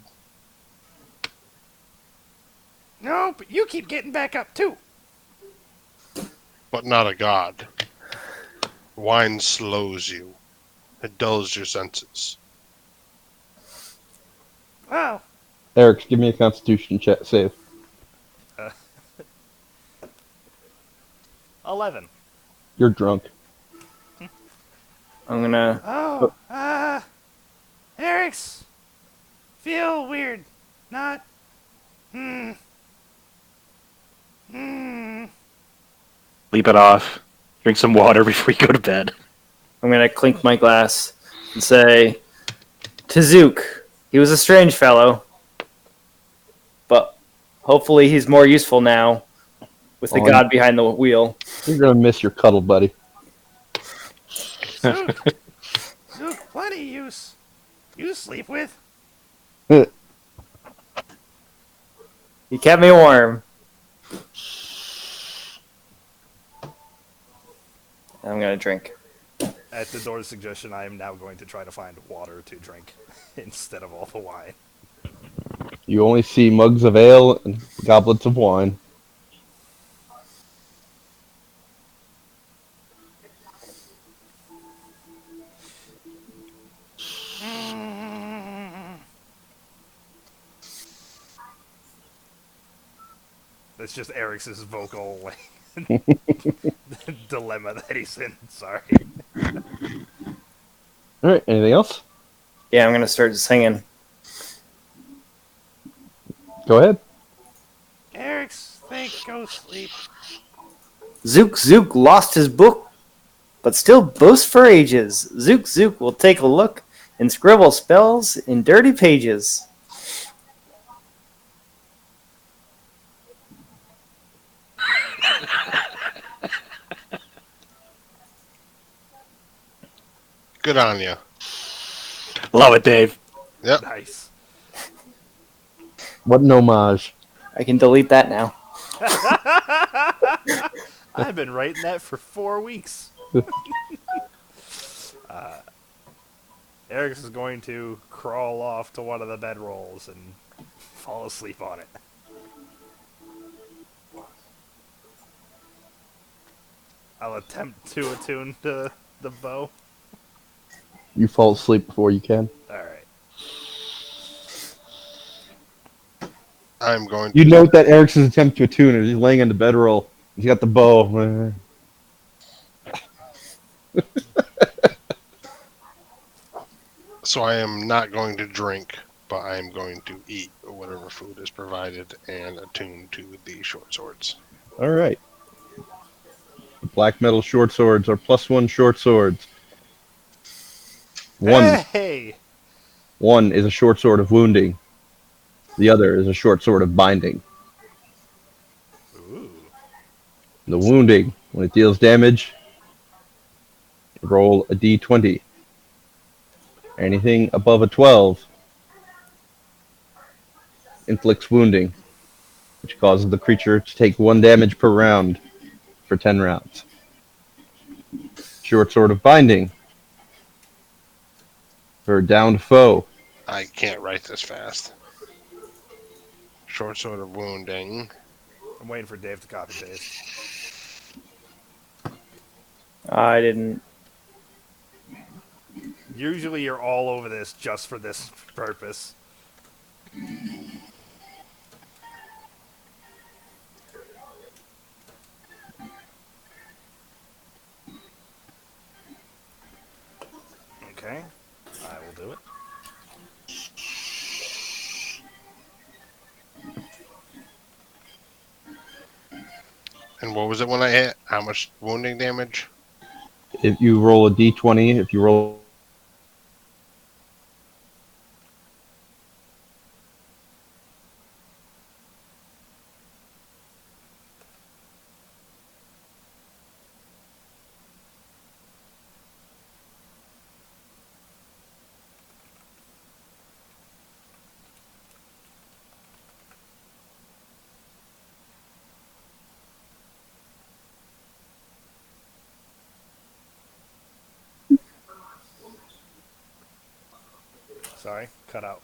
No, but you keep getting back up too. But not a god. Wine slows you. It dulls your senses. Wow. Eric, give me a Constitution check save. 11. You're drunk. I'm gonna. Oh, Eric's feel weird. Not. Sleep it off. Drink some water before you go to bed. I'm gonna clink my glass and say, to Zook, he was a strange fellow, but hopefully he's more useful now with the god behind the wheel. You're gonna miss your cuddle buddy. Zook, plenty use. You sleep with. He kept me warm. I'm gonna drink. At the door's suggestion, I am now going to try to find water to drink instead of all the wine. You only see mugs of ale and goblets of wine. That's just Eric's vocal like, dilemma that he's in. Sorry. Alright, anything else? Yeah, I'm gonna start singing. Go ahead. Eric's think go sleep. Zook lost his book, but still boasts for ages. Zook will take a look and scribble spells in dirty pages. Good on you. Love it, Dave. Yep. Nice. What an homage. I can delete that now. I've been writing that for 4 weeks. Eric's is going to crawl off to one of the bedrolls and fall asleep on it. I'll attempt to attune to the bow. You fall asleep before you can. Alright. I'm going to. You note that Eric's attempt to attune is he's laying in the bedroll. He's got the bow. So I am not going to drink, but I am going to eat whatever food is provided and attune to the short swords. Alright. Black metal short swords are +1 short swords. 1. Hey! One is a short sword of wounding. The other is a short sword of binding. Ooh. The wounding, when it deals damage, roll a d20. Anything above a 12 inflicts wounding, which causes the creature to take 1 damage per round for 10 rounds. Short sword of binding. For a downed foe, I can't write this fast. Short sword of wounding. I'm waiting for Dave to copy paste. I didn't. Usually you're all over this just for this purpose. Okay. I will do it. And what was it when I hit? How much wounding damage? if you roll a d20, if you roll Sorry, cut out.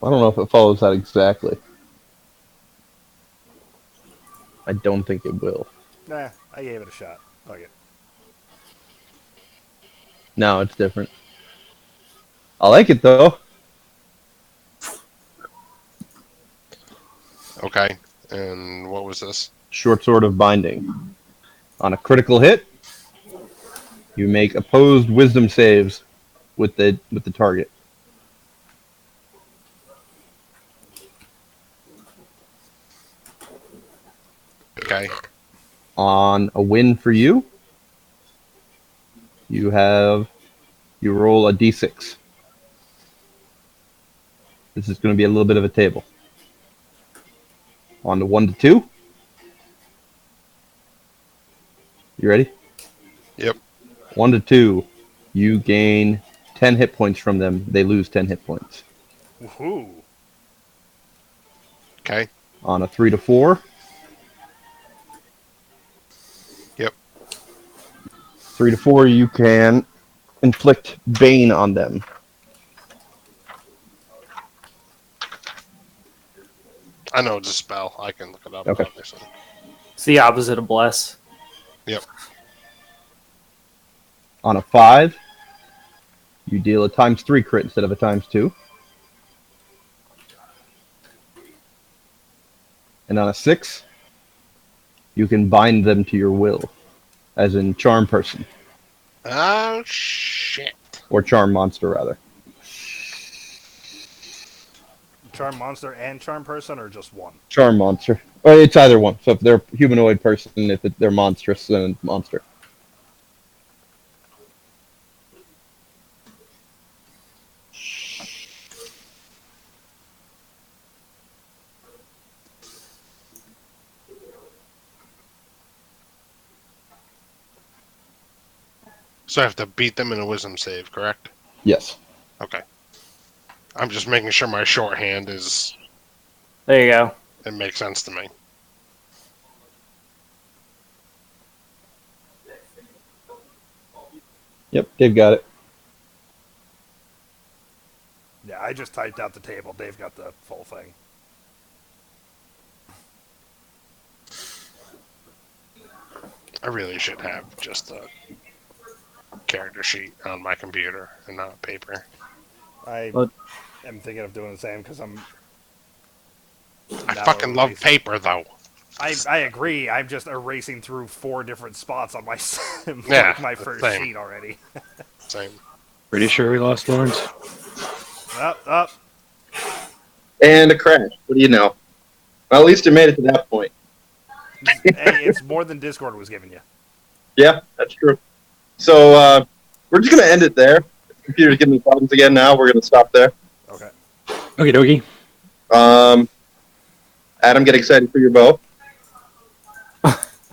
I don't know if it follows that exactly. I don't think it will. Nah, I gave it a shot. Fuck it. No, it's different. I like it though. Okay. And what was this? Short sword of binding. On a critical hit, you make opposed wisdom saves with the target. Okay. On a win for you, you roll a d6. This is going to be a little bit of a table. On the 1 to 2. You ready? Yep. 1 to 2. You gain 10 hit points from them. They lose 10 hit points. Woohoo! Okay. On a 3 to 4. Yep. 3 to 4, you can inflict Bane on them. I know it's a spell. I can look it up, Okay. obviously. It's the opposite of bless. Yep. On a 5, you deal a ×3 crit instead of a ×2. And on a 6, you can bind them to your will, as in charm person, Oh, shit. or charm monster rather. Charm monster and charm person, or just one? Charm monster. Well, it's either one. So if they're humanoid person, if they're monstrous, then it's monster. So I have to beat them in a wisdom save, correct? Yes. Okay. I'm just making sure my shorthand is... There you go. It makes sense to me. Yep, Dave got it. Yeah, I just typed out the table. Dave got the full thing. I really should have just a character sheet on my computer and not paper. I What? am thinking of doing the same because I'm. I now fucking love erasing- paper, though. I agree. I'm just erasing through 4 different spots on my Yeah, my first same. sheet already. Same. Pretty sure we lost Lawrence. Up. And a crash. What do you know? Well, at least it made it to that point. Hey, it's more than Discord was giving you. Yeah, that's true. So we're just gonna end it there. If the computer's giving me problems again now. We're gonna stop there. Okay. Okie dokie. Um, Adam, get excited for your bow.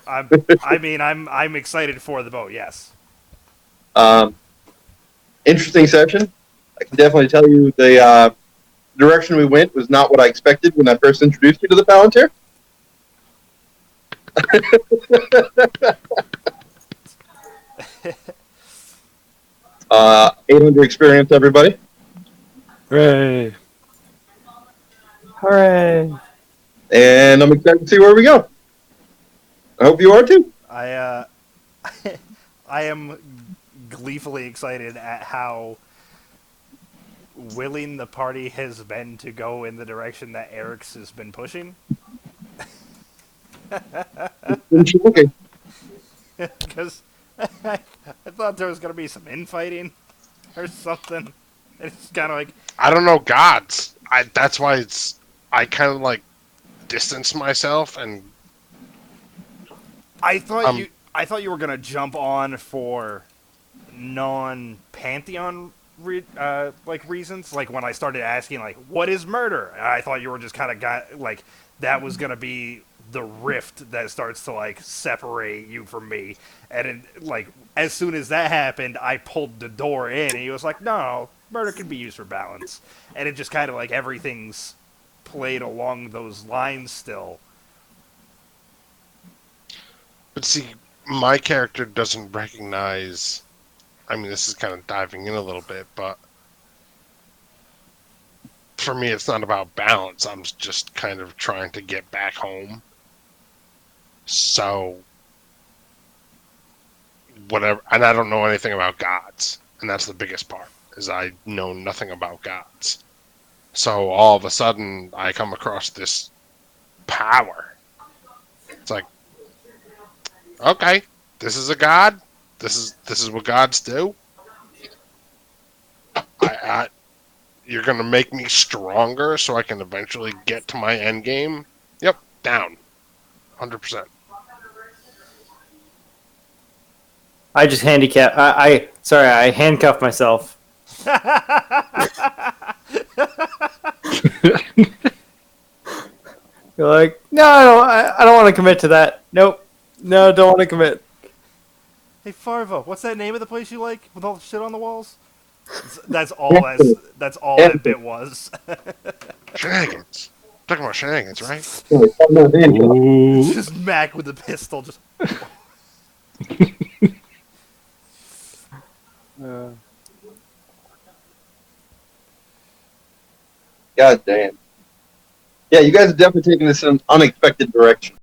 I'm excited for the boat. Yes. Um, interesting session. I can definitely tell you the direction we went was not what I expected when I first introduced you to the Palantir. 800 experience, everybody. Hooray. Hooray! And I'm excited to see where we go. I hope you are too. I I am gleefully excited at how willing the party has been to go in the direction that Eric's has been pushing. Okay. Because I thought there was going to be some infighting or something. It's kind of like, I don't know gods. That's why I kind of like distance myself and I thought Um, you were going to jump on for non-pantheon like reasons. Like when I started asking like, what is murder? I thought you were just kind of got like that was going to be the rift that starts to like separate you from me. And it, like as soon as that happened, I pulled the door in, and he was like, "No, murder can be used for balance." And it just kind of like everything's played along those lines still. but see, my character doesn't recognize. I mean, this is kind of diving in a little bit, but for me, it's not about balance. I'm just kind of trying to get back home. So, whatever. And I don't know anything about gods. And that's the biggest part, is I know nothing about gods. So, all of a sudden, I come across this power. It's like, okay, this is a god. This is what gods do. I you're gonna make me stronger so I can eventually get to my end game. Yep, down, 100%. I just sorry, I handcuffed myself. You're like, no, I don't want to commit to that. Nope. No, don't want to commit. Hey Farva, what's that name of the place you like with all the shit on the walls? That's all. That's all that bit was. Shenanigans. Talking about shenanigans, right? Ooh. Just Mac with the pistol. Just God damn. Yeah, you guys are definitely taking this in an unexpected direction.